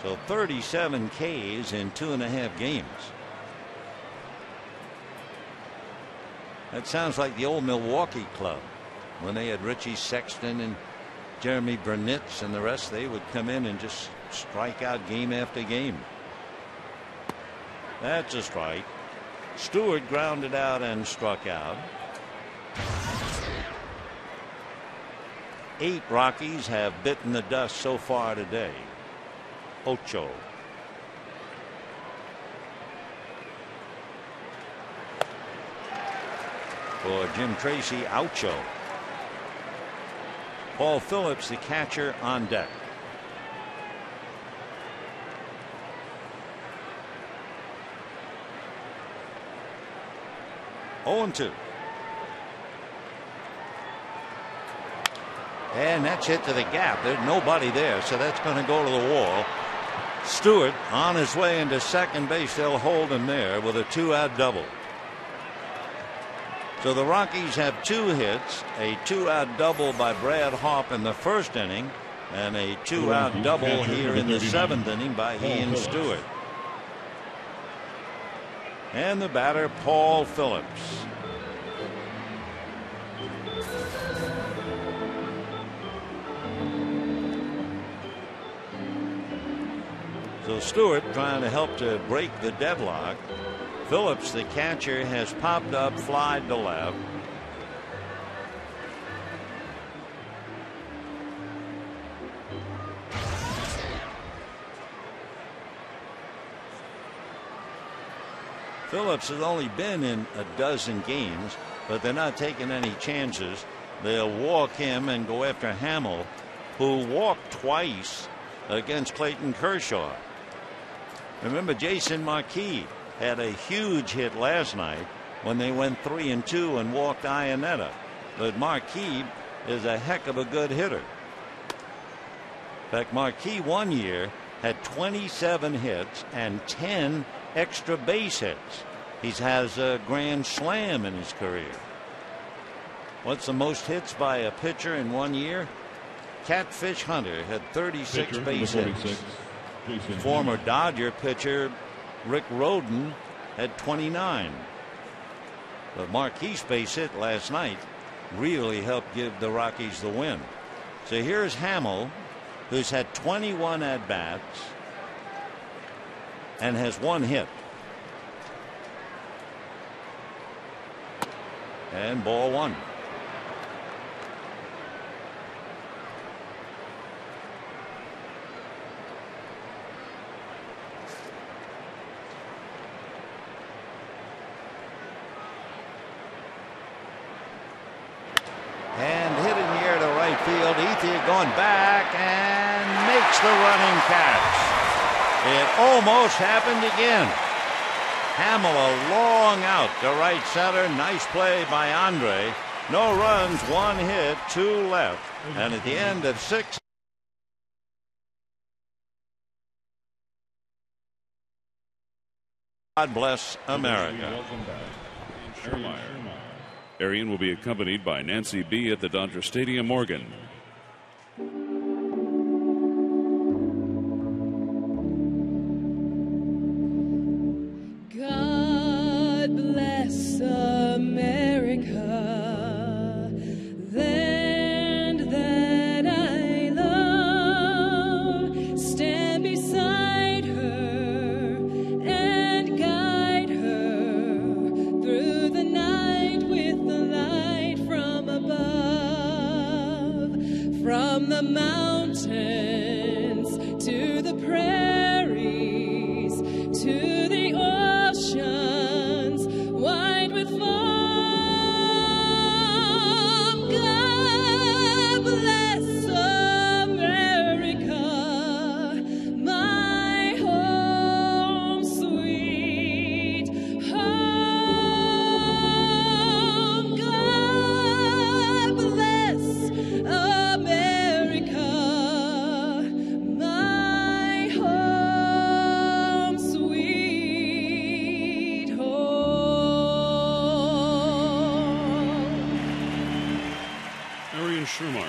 So 37 Ks in 2.5 games. That sounds like the old Milwaukee club when they had Richie Sexton and Jeremy Burnitz and the rest. They would come in and just strike out game after game. That's a strike. Stewart grounded out and struck out. 8 Rockies have bitten the dust so far today. Ocho. For Jim Tracy, Oucho. Paul Phillips, the catcher, on deck. Oh, 0-2. And that's hit to the gap. There's nobody there, so that's going to go to the wall. Stewart on his way into second base. They'll hold him there with a 2-out double. So the Rockies have 2 hits, a 2-out double by Brad Hopp in the first inning, and a 2-out double here in the 7th inning by Ian Stewart. and the batter Paul Phillips. So Stewart trying to help to break the deadlock. Phillips, the catcher, has popped up, flied to left. Phillips has only been in a dozen games, but they're not taking any chances. They'll walk him and go after Hamill, who walked twice against Clayton Kershaw. Remember, Jason Marquis had a huge hit last night when they went 3-2 and walked Ionetta. But Marquis is a heck of a good hitter. In fact, Marquis one year had 27 hits and 10 extra base hits. He has a grand slam in his career. What's the most hits by a pitcher in 1 year? Catfish Hunter had 36 base hits. Former Dodger pitcher Rick Rhoden had 29. But Marquis' base hit last night really helped give the Rockies the win. So here's Hamill, who's had 21 at-bats and has 1 hit. And ball 1. And hit in the air to right field. Ethier going back and makes the running catch. It almost happened again. Hamill a long out to right center. Nice play by Andre. No runs, 1 hit, 2 left. And at the end of 6. God bless America. Arian will be accompanied by Nancy B. at the Dodger Stadium, Morgan. God bless America, land that I love. Stand beside her and guide her through the night with the light from above. From the mountains to the prairies to the oceans wide with foam. God bless America, my home sweet home. God bless America, my home sweet home. Arian Schumacher.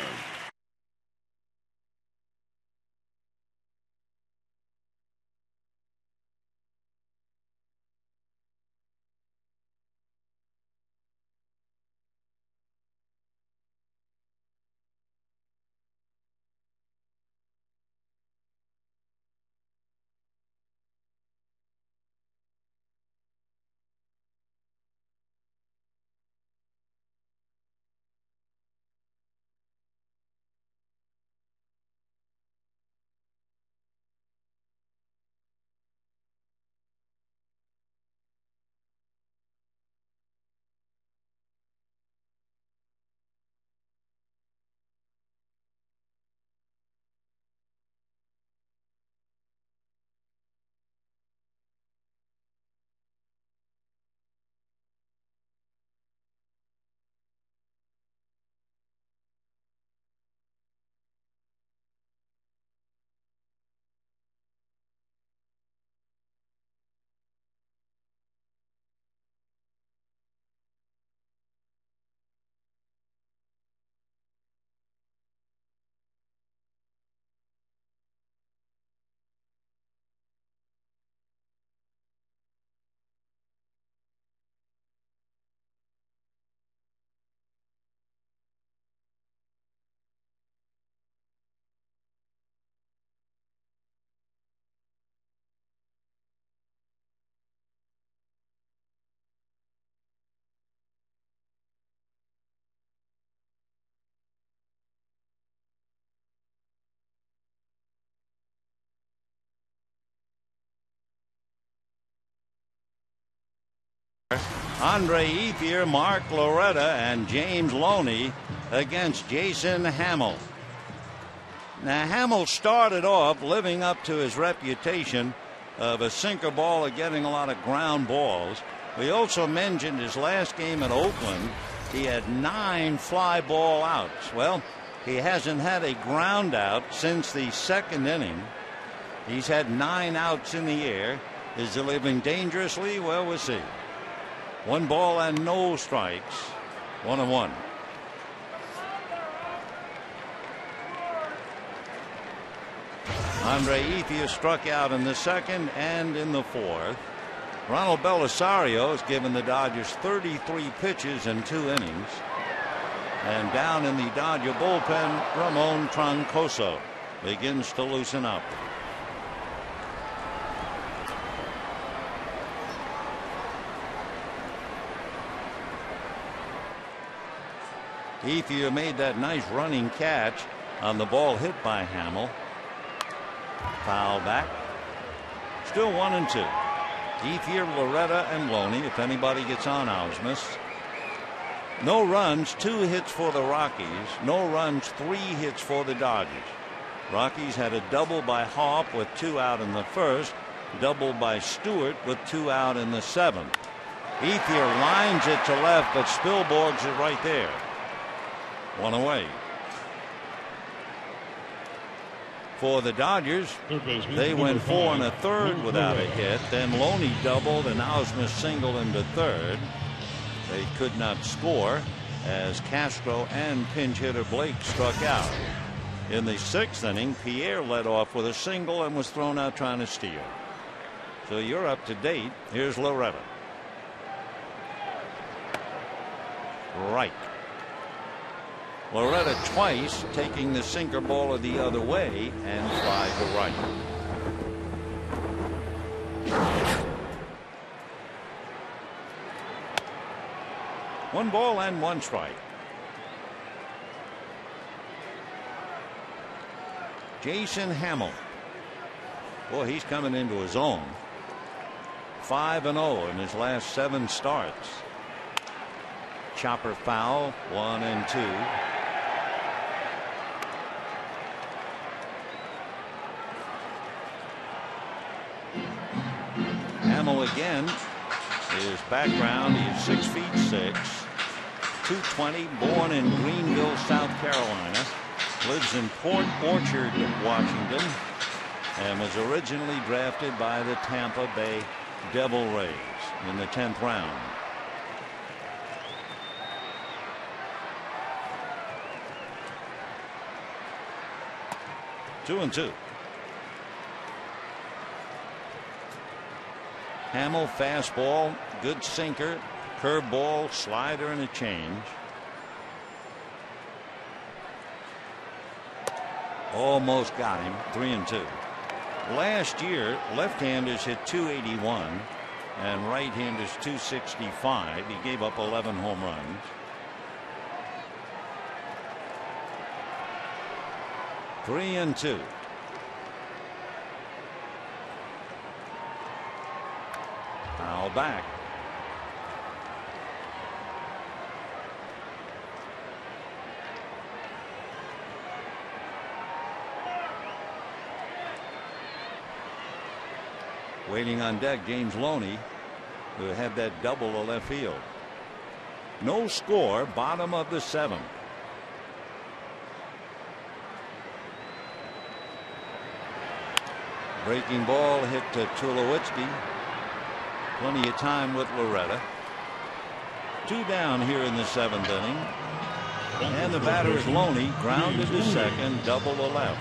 Andre Ethier, Mark Loretta, and James Loney against Jason Hamill. Now, Hamill started off living up to his reputation of a sinker ball of getting a lot of ground balls. We also mentioned his last game at Oakland. He had 9 fly ball outs. Well, he hasn't had a ground out since the second inning. He's had 9 outs in the air. Is he living dangerously? Well, we'll see. 1 ball and no strikes. 1-1. Andre Ethier struck out in the second and in the fourth. Ronald Belisario has given the Dodgers 33 pitches in 2 innings. And down in the Dodger bullpen, Ramon Troncoso begins to loosen up. Ethier made that nice running catch on the ball hit by Hamill. Foul back. Still 1-2. Ethier, Loretta, and Loney. If anybody gets on Ausmus. No runs, 2 hits for the Rockies. No runs, 3 hits for the Dodgers. Rockies had a double by Hoff with 2 out in the first. Double by Stewart with 2 out in the seventh. Ethier lines it to left, but Spilborghs is right there. 1 away. For the Dodgers, they went 4 1/3 without a hit. Then Loney doubled and Ausmus singled into third. They could not score as Castro and pinch hitter Blake struck out. In the 6th inning, Pierre led off with a single and was thrown out trying to steal. So you're up to date. Here's Loretta. Right. Loretta twice taking the sinker baller the other way and fly to right. One ball and 1 strike. Jason Hamill. Boy, he's coming into his own. 5-0 in his last 7 starts. Chopper foul, 1-2. Hamill again. His background, he's 6 feet 6, 220, born in Greenville, South Carolina, lives in Port Orchard, Washington, and was originally drafted by the Tampa Bay Devil Rays in the 10th round. Two and two. Hamill fastball, good sinker, curveball, slider, and a change. Almost got him. 3-2. Last year, left-handers hit .281 and right-handers .265. He gave up 11 home runs. Three and two. Foul back. Waiting on deck, James Loney, who had that double to left field. No score, bottom of the 7th. Breaking ball hit to Tulowitzki. Plenty of time with Loretta. 2 down here in the 7th inning. And the batter is Loney, grounded to second, double to left.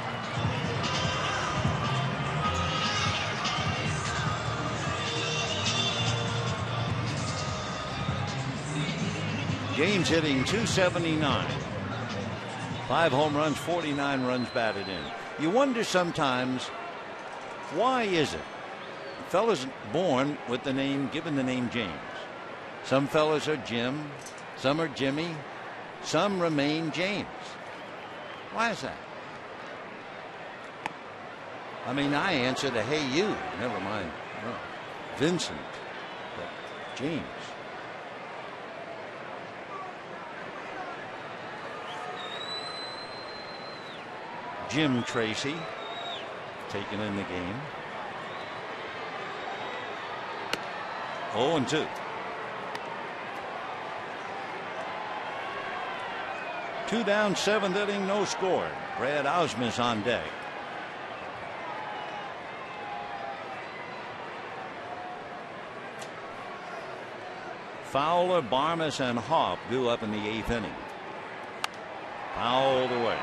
James hitting .279. 5 home runs, 49 runs batted in. You wonder sometimes, why is it? Fellas born with the name, given the name James. Some fellas are Jim, some are Jimmy, some remain James. Why is that? I mean, I answer to hey you, never mind Vincent, but James. Jim Tracy taken in the game. 0-2. 2 down, 7th inning, no score. Brad Ausmus on deck. Fowler, Barmes, and Hoff due up in the 8th inning. Fouled away.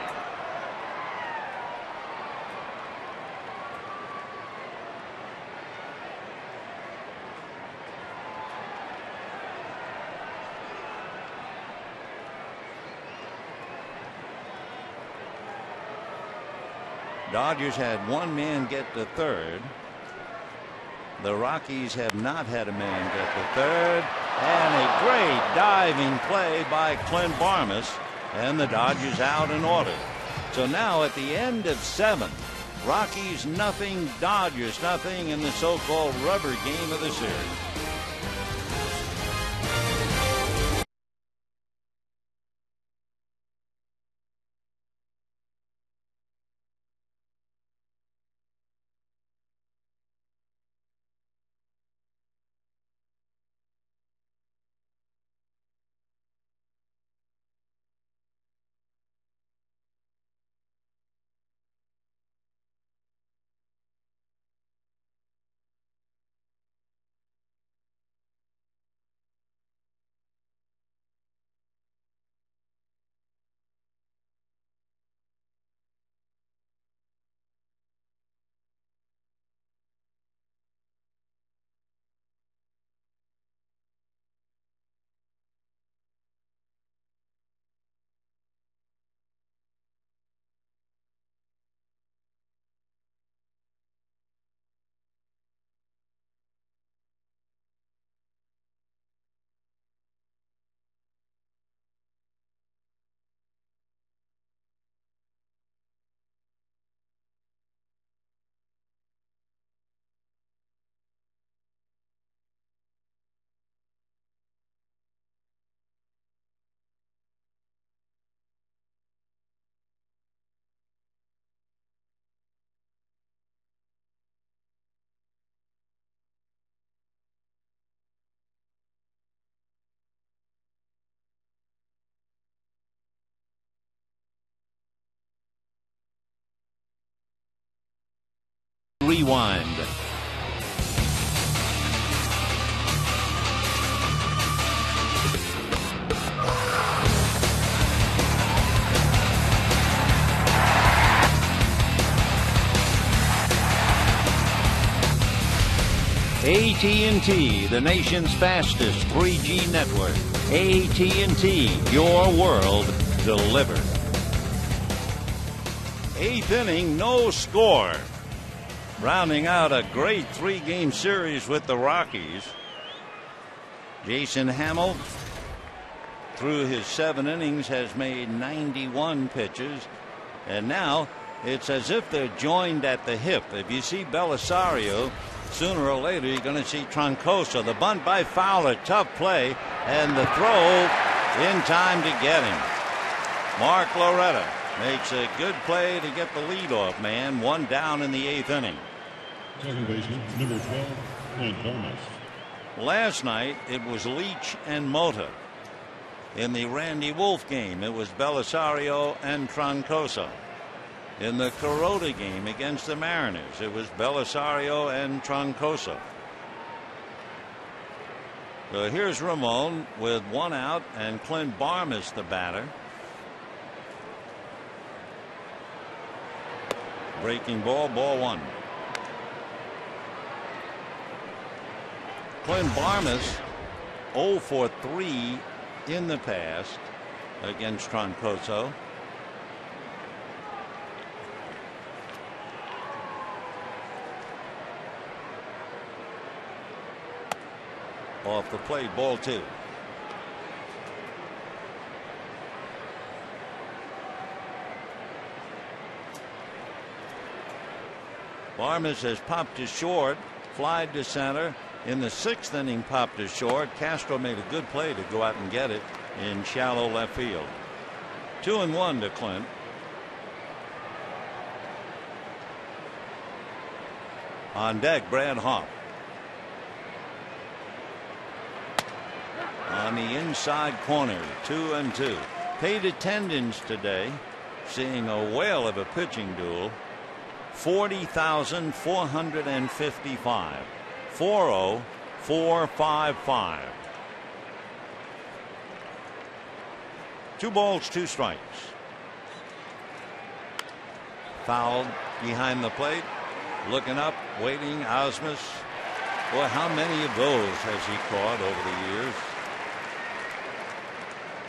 Dodgers had one man get to third. The Rockies have not had a man get to third. And a great diving play by Clint Barmes. And the Dodgers out in order. So now at the end of 7, Rockies nothing, Dodgers nothing in the so-called rubber game of the series. Rewind. AT&T, the nation's fastest 3G network. AT&T, your world delivered. 8th inning, no score. Rounding out a great 3-game series with the Rockies. Jason Hamill, through his 7 innings, has made 91 pitches. And now it's as if they're joined at the hip. If you see Belisario, sooner or later you're going to see Troncoso. The bunt by Fowler, tough play, and the throw in time to get him. Mark Loretta makes a good play to get the leadoff man. 1 down in the 8th inning. Second baseman, number 12, Clint Barmes. Last night it was Leach and Mota. In the Randy Wolf game, it was Belisario and Troncoso. In the Kuroda game against the Mariners, it was Belisario and Troncoso. So here's Ramon with 1 out, and Clint Barmes the batter. Breaking ball, ball 1. Clint Barmes 0 for 3 in the past against Troncoso. Off the plate, ball 2. Barmes has popped to short, flied to center. In the 6th inning, popped to short. Castro made a good play to go out and get it in shallow left field. 2-1 to Clint. On deck, Brad Hoff. On the inside corner, 2-2. Paid attendance today, seeing a whale of a pitching duel. 40,455. 40455. 2 balls, 2 strikes. Fouled behind the plate. Looking up, waiting. Ausmus. Boy, how many of those has he caught over the years?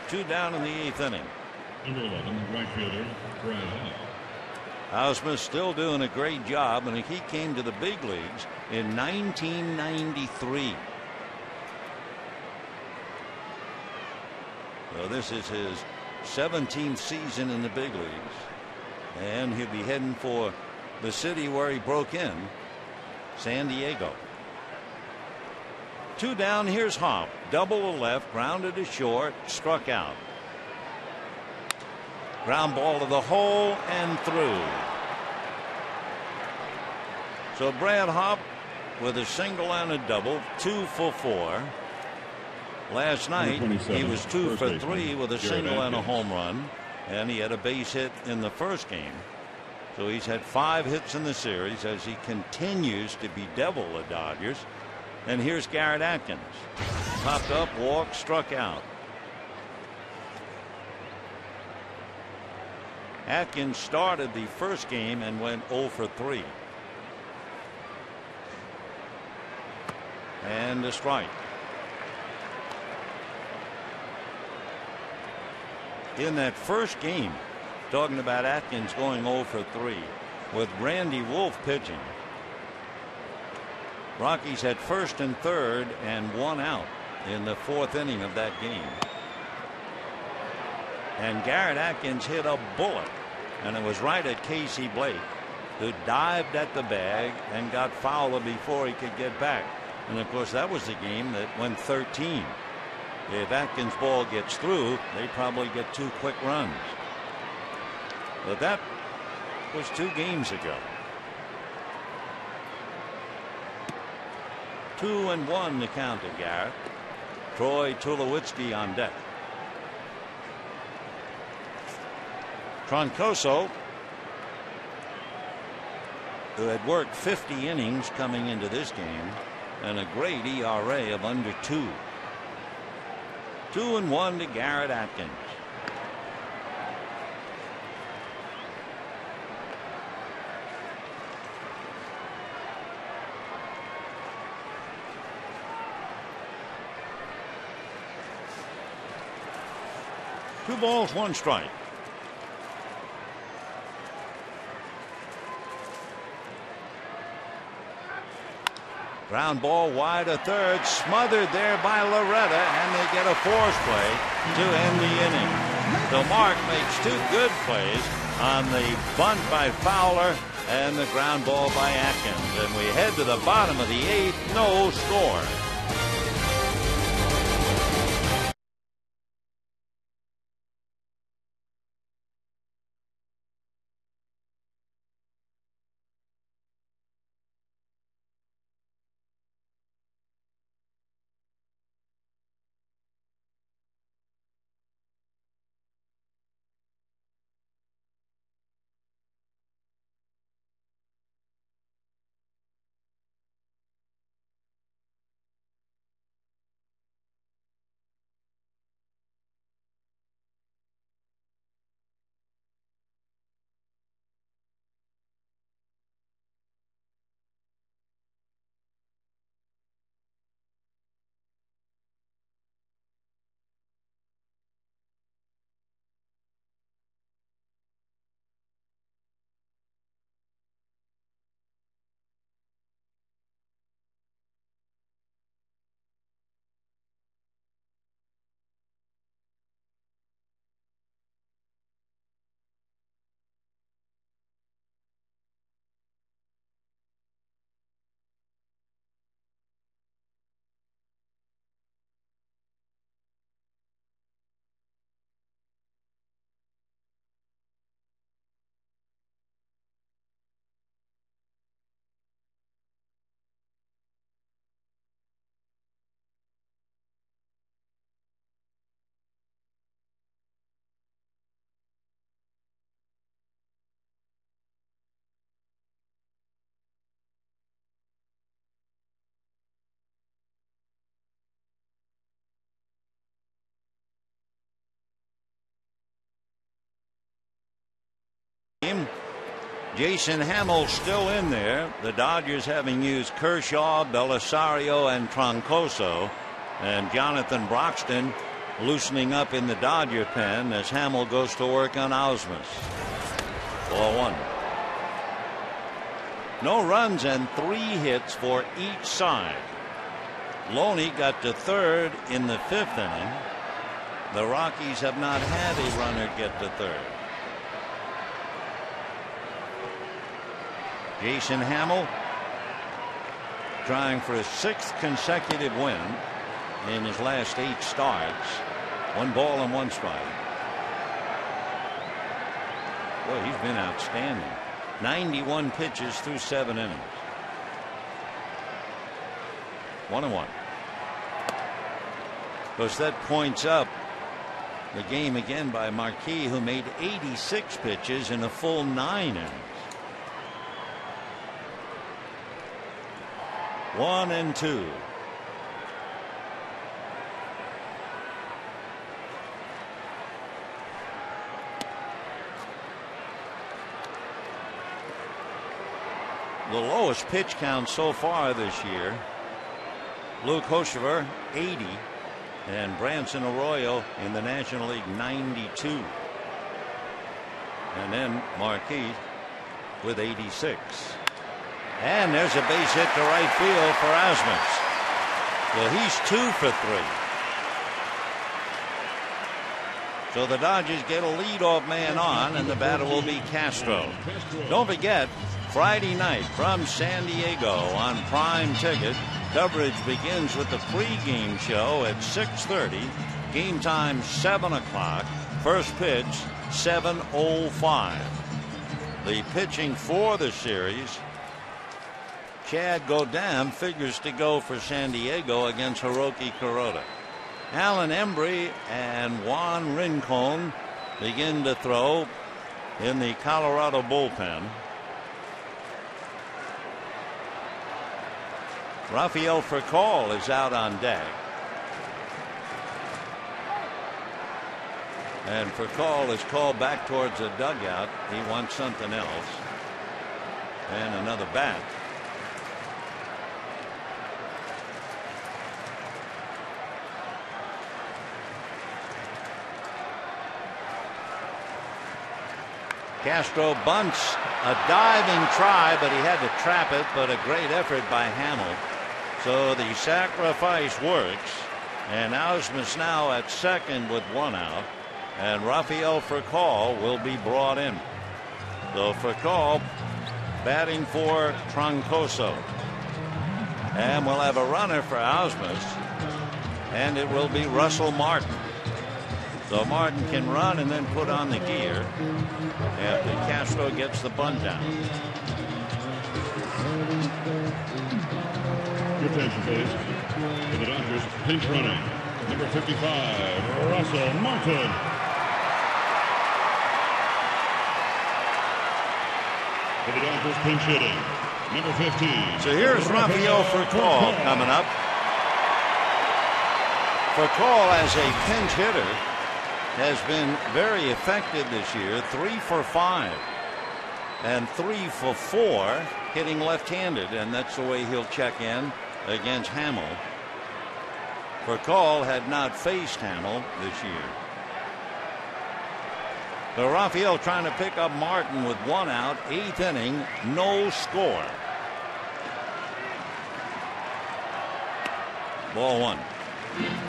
2 down in the 8th inning. Number 11, right fielder, Brad Hoff. Ausmus still doing a great job, and he came to the big leagues in 1993. So this is his 17th season in the big leagues, and he'll be heading for the city where he broke in, San Diego. 2 down. Here's Hoff. Double to left, grounded to short, struck out. Ground ball to the hole and through. So Brad Hoff with a single and a double, 2 for 4. Last night he was 2 for 3 with a single and a home run, and he had a base hit in the first game. So he's had 5 hits in the series as he continues to bedevil the Dodgers. And here's Garrett Atkins. Popped up, walked, struck out. Atkins started the first game and went 0 for 3. And a strike. In that first game, talking about Atkins going 0 for 3 with Randy Wolf pitching. Rockies had first and third and 1 out in the 4th inning of that game. And Garrett Atkins hit a bullet, and it was right at Casey Blake, who dived at the bag and got Fowler before he could get back. And of course that was the game that went 13. If Atkins' ball gets through, they probably get 2 quick runs. But that was 2 games ago. 2-1 the count to Garrett. Troy Tulowitzki on deck. Troncoso, who had worked 50 innings coming into this game and a great ERA of under 2. 2-1 to Garrett Atkins. Two balls, 1 strike. Ground ball wide to third, smothered there by Loretta, and they get a force play to end the inning. So Mark makes 2 good plays on the bunt by Fowler and the ground ball by Atkins. And we head to the bottom of the 8th, no score. Jason Hamill still in there. The Dodgers having used Kershaw, Belisario, and Troncoso, and Jonathan Broxton loosening up in the Dodger pen as Hamill goes to work on Ausmus. Ball one. No runs and 3 hits for each side. Loney got to third in the 5th inning. The Rockies have not had a runner get to third. Jason Hamill trying for his 6th consecutive win in his last 8 starts. 1 ball and 1 strike. Boy, he's been outstanding. 91 pitches through 7 innings. 1-1. Of course, that points up the game again by Marquis, who made 86 pitches in a full 9 innings. 1-2. The lowest pitch count so far this year. Luke Hochevar 80 and Branson Arroyo in the National League 92. And then Marquis with 86. And there's a base hit to right field for Ausmus. Well, he's 2 for 3. So the Dodgers get a leadoff man on, and the batter will be Castro. Don't forget, Friday night from San Diego on Prime Ticket, coverage begins with the pregame show at 6:30. Game time 7 o'clock. First pitch 7:05. The pitching for the series, Chad Godin figures to go for San Diego against Hiroki Kuroda. Alan Embry and Juan Rincon begin to throw in the Colorado bullpen. Rafael Furcal is out on deck. And Furcal is called back towards the dugout. He wants something else. And another bat. Castro bunts a diving try, but he had to trap it, but a great effort by Hamill. So the sacrifice works, and Ausmus now at second with 1 out, and Rafael Furcal will be brought in. So Furcal batting for Troncoso, and we'll have a runner for Ausmus, and it will be Russell Martin. So Martin can run and then put on the gear after Castro gets the bunt down. Your attention, please. For the Dodgers, pinch running, number 55, Russell Martin. For the Dodgers, pinch hitting, number 15. So here's Rafael Furcal coming up. Furcal as a pinch hitter has been very effective this year. 3 for 5 and 3 for 4 hitting left-handed, and that's the way he'll check in against Hamill. Furcal had not faced Hamill this year. So Rafael trying to pick up Martin with 1 out, 8th inning, no score. Ball 1.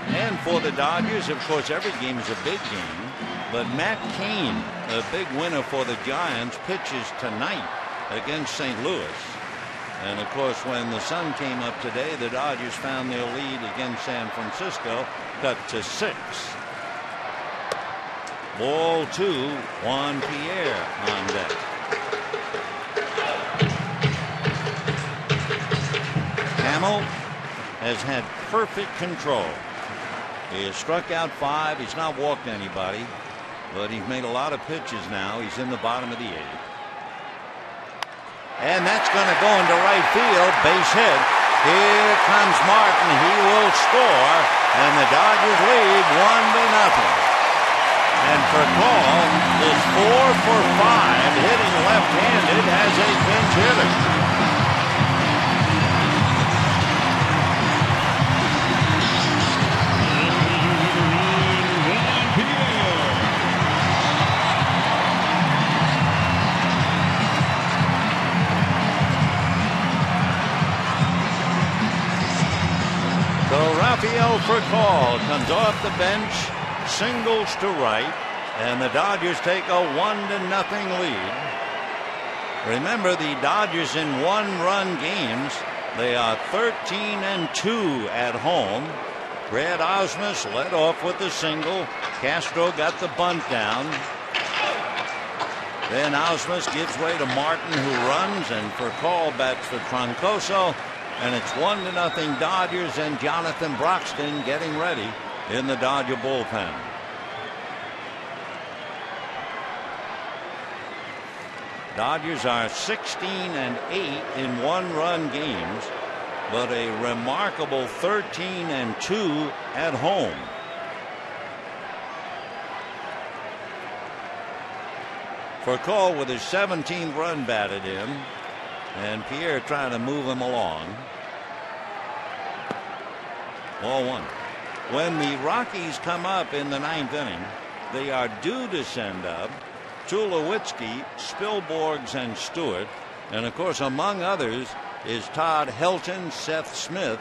And for the Dodgers, of course, every game is a big game. But Matt Cain, a big winner for the Giants, pitches tonight against St. Louis. And of course, when the sun came up today, the Dodgers found their lead against San Francisco, cut to 6. Ball 2, Juan Pierre on deck. Hamill has had perfect control. He has struck out 5. He's not walked anybody, but he's made a lot of pitches now. He's in the bottom of the 8th. And that's going to go into right field. Base hit. Here comes Martin. He will score, and the Dodgers lead 1-0. And Call is 4 for 5, hitting left-handed as a pinch hitter. So Rafael Call comes off the bench, singles to right, and the Dodgers take a 1-0 lead. Remember, the Dodgers in one-run games, they are 13-2 at home. Brad Osmus led off with the single. Castro got the bunt down. Then Osmus gives way to Martin, who runs, and Call bats for Troncoso. And it's 1-0 Dodgers, and Jonathan Broxton getting ready in the Dodger bullpen. Dodgers are 16-8 in one-run games, but a remarkable 13-2 at home. Call with his 17th run batted in, and Pierre trying to move him along. Ball one. When the Rockies come up in the ninth inning, they are due to send up Tulowitzki, Spilborghs, and Stewart. And of course, among others, is Todd Helton, Seth Smith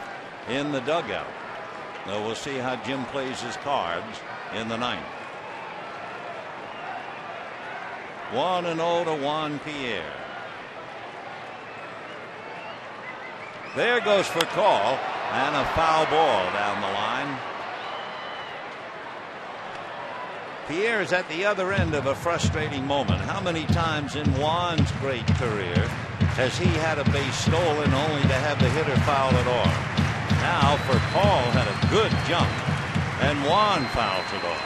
in the dugout. Now we'll see how Jim plays his cards in the ninth. 1-0 to Juan Pierre. There goes Call, and a foul ball down the line. Pierre is at the other end of a frustrating moment. How many times in Juan's great career has he had a base stolen only to have the hitter foul it off? Now Call had a good jump, and Juan fouls it off.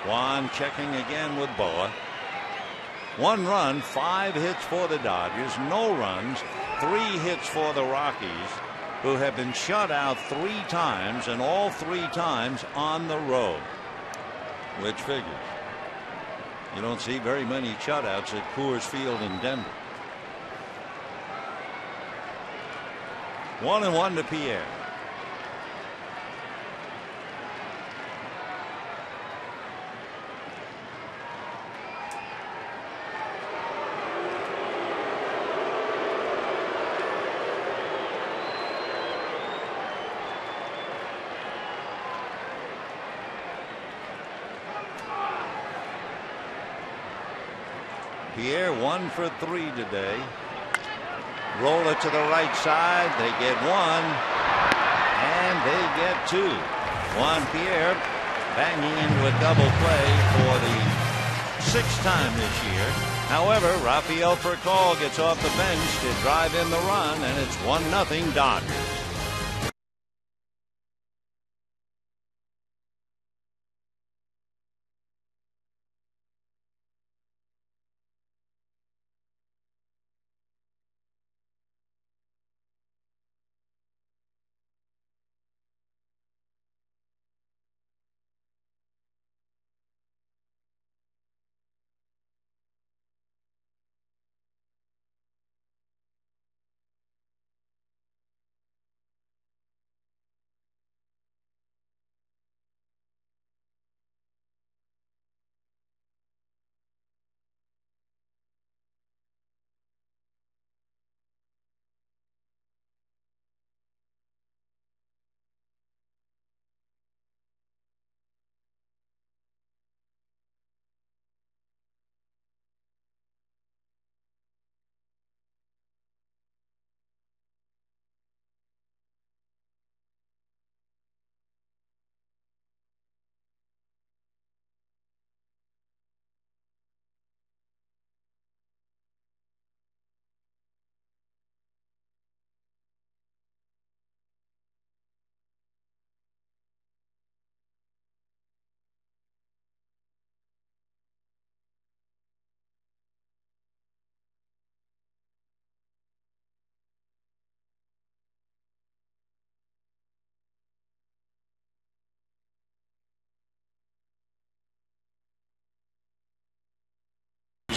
Juan checking again with Boa. 1 run, 5 hits for the Dodgers, no runs, 3 hits for the Rockies, who have been shut out 3 times, and all 3 times on the road. Which figures. You don't see very many shutouts at Coors Field in Denver. 1-1 to Pierre. Pierre 1 for 3 today. Roll it to the right side. They get 1, and they get 2. Juan Pierre banging into a double play for the 6th time this year. However, Rafael Call gets off the bench to drive in the run, and it's 1-0 Dodgers.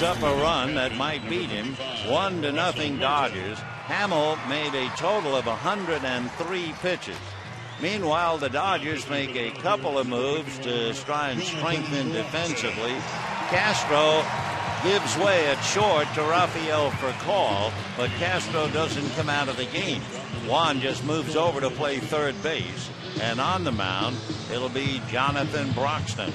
gives up a run that might beat him. 1-0 Dodgers. Hamill made a total of 103 pitches. Meanwhile, the Dodgers make a couple of moves to try and strengthen defensively. Castro gives way at short to Rafael for call, but Castro doesn't come out of the game. Juan just moves over to play third base, and on the mound, it'll be Jonathan Broxton.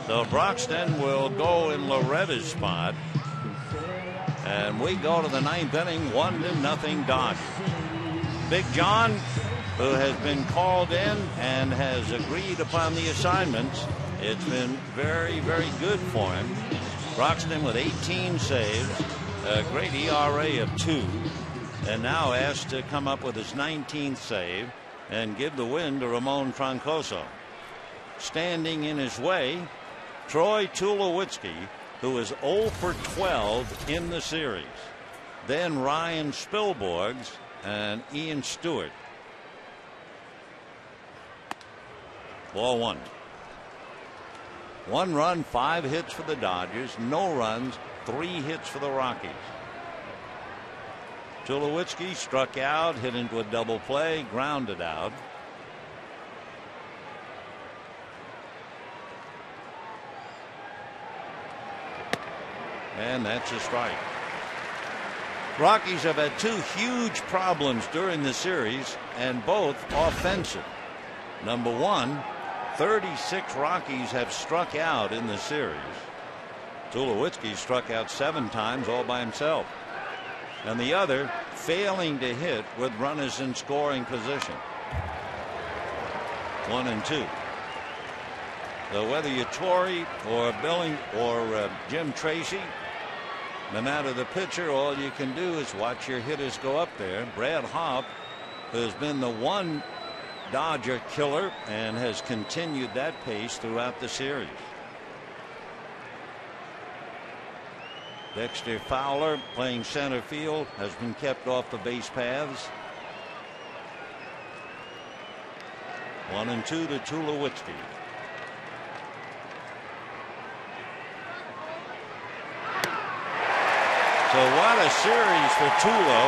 So Broxton will go in Loretta's spot, and we go to the ninth inning, 1-0 Dodgers. Big John, who has been called in and has agreed upon the assignments. It's been very, very good for him. Broxton with 18 saves, a great ERA of 2, and now asked to come up with his 19th save and give the win to Ramon Troncoso. Standing in his way, Troy Tulowitzki, who is 0 for 12 in the series. Then Ryan Spilborghs and Ian Stewart. Ball 1. 1 run, 5 hits for the Dodgers. No runs, 3 hits for the Rockies. Tulowitzki struck out, hit into a double play, grounded out. And that's a strike. Rockies have had 2 huge problems during the series, and both offensive. Number 1, 36 Rockies have struck out in the series. Tulowitzki struck out 7 times all by himself. And the other, failing to hit with runners in scoring position. 1-2. So whether you're Torrey or Billing or Jim Tracy, no matter the pitcher, all you can do is watch your hitters go up there. Brad Hoff has been the one Dodger killer and has continued that pace throughout the series. Dexter Fowler, playing center field, has been kept off the base paths. 1-2 to Tulowitzki. So what a series for Tulo.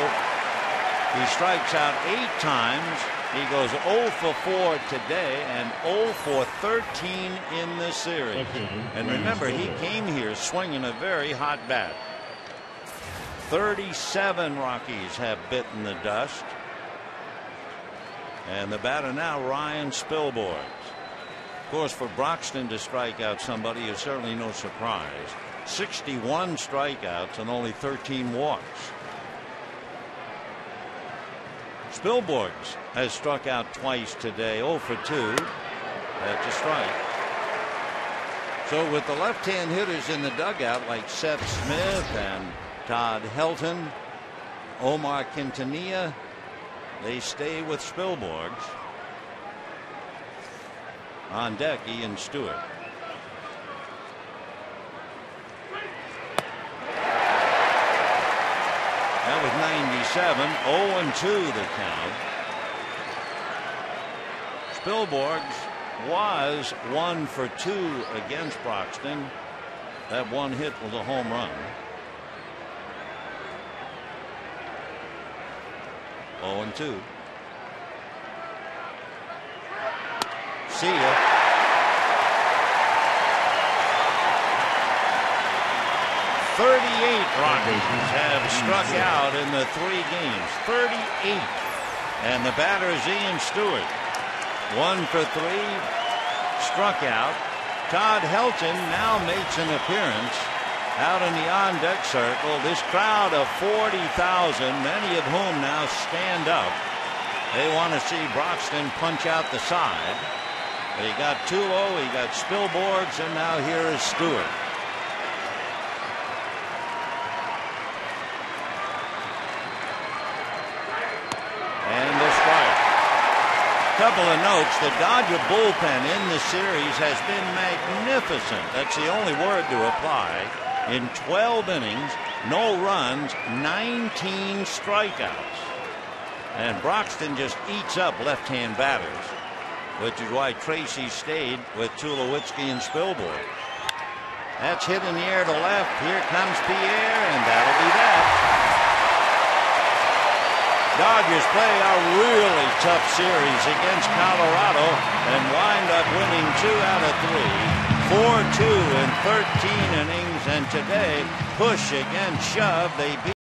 He strikes out 8 times. He goes 0 for 4 today and 0 for 13 in the series. And remember, he came here swinging a very hot bat. 37 Rockies have bitten the dust. And the batter now, Ryan Spilborghs. Of course, for Broxton to strike out somebody is certainly no surprise. 61 strikeouts and only 13 walks. Spilborghs has struck out twice today, 0 for 2. That's a strike. So with the left-hand hitters in the dugout like Seth Smith and Todd Helton, Omar Quintanilla, they stay with Spilborghs. On deck, Ian Stewart. That was 97, 0-2 the count. Spilborghs was 1 for 2 against Broxton. That one hit was a home run. 0-2. See ya. Rockies have struck out in the 3 games. 38. And the batter is Ian Stewart. 1 for 3. Struck out. Todd Helton now makes an appearance out in the on-deck circle. This crowd of 40,000, many of whom now stand up. They want to see Broxton punch out the side. He got Tulo, he got Spilborghs, and now here is Stewart. And the strike. Couple of notes. The Dodger bullpen in the series has been magnificent. That's the only word to apply. In 12 innings, no runs, 19 strikeouts. And Broxton just eats up left-hand batters, which is why Tracy stayed with Tulowitzki and Spilborghs. That's hit in the air to left. Here comes Pierre, and that'll be that. Dodgers play a really tough series against Colorado and wind up winning 2 out of 3, 4-2 in 13 innings, and today, push against shove, they beat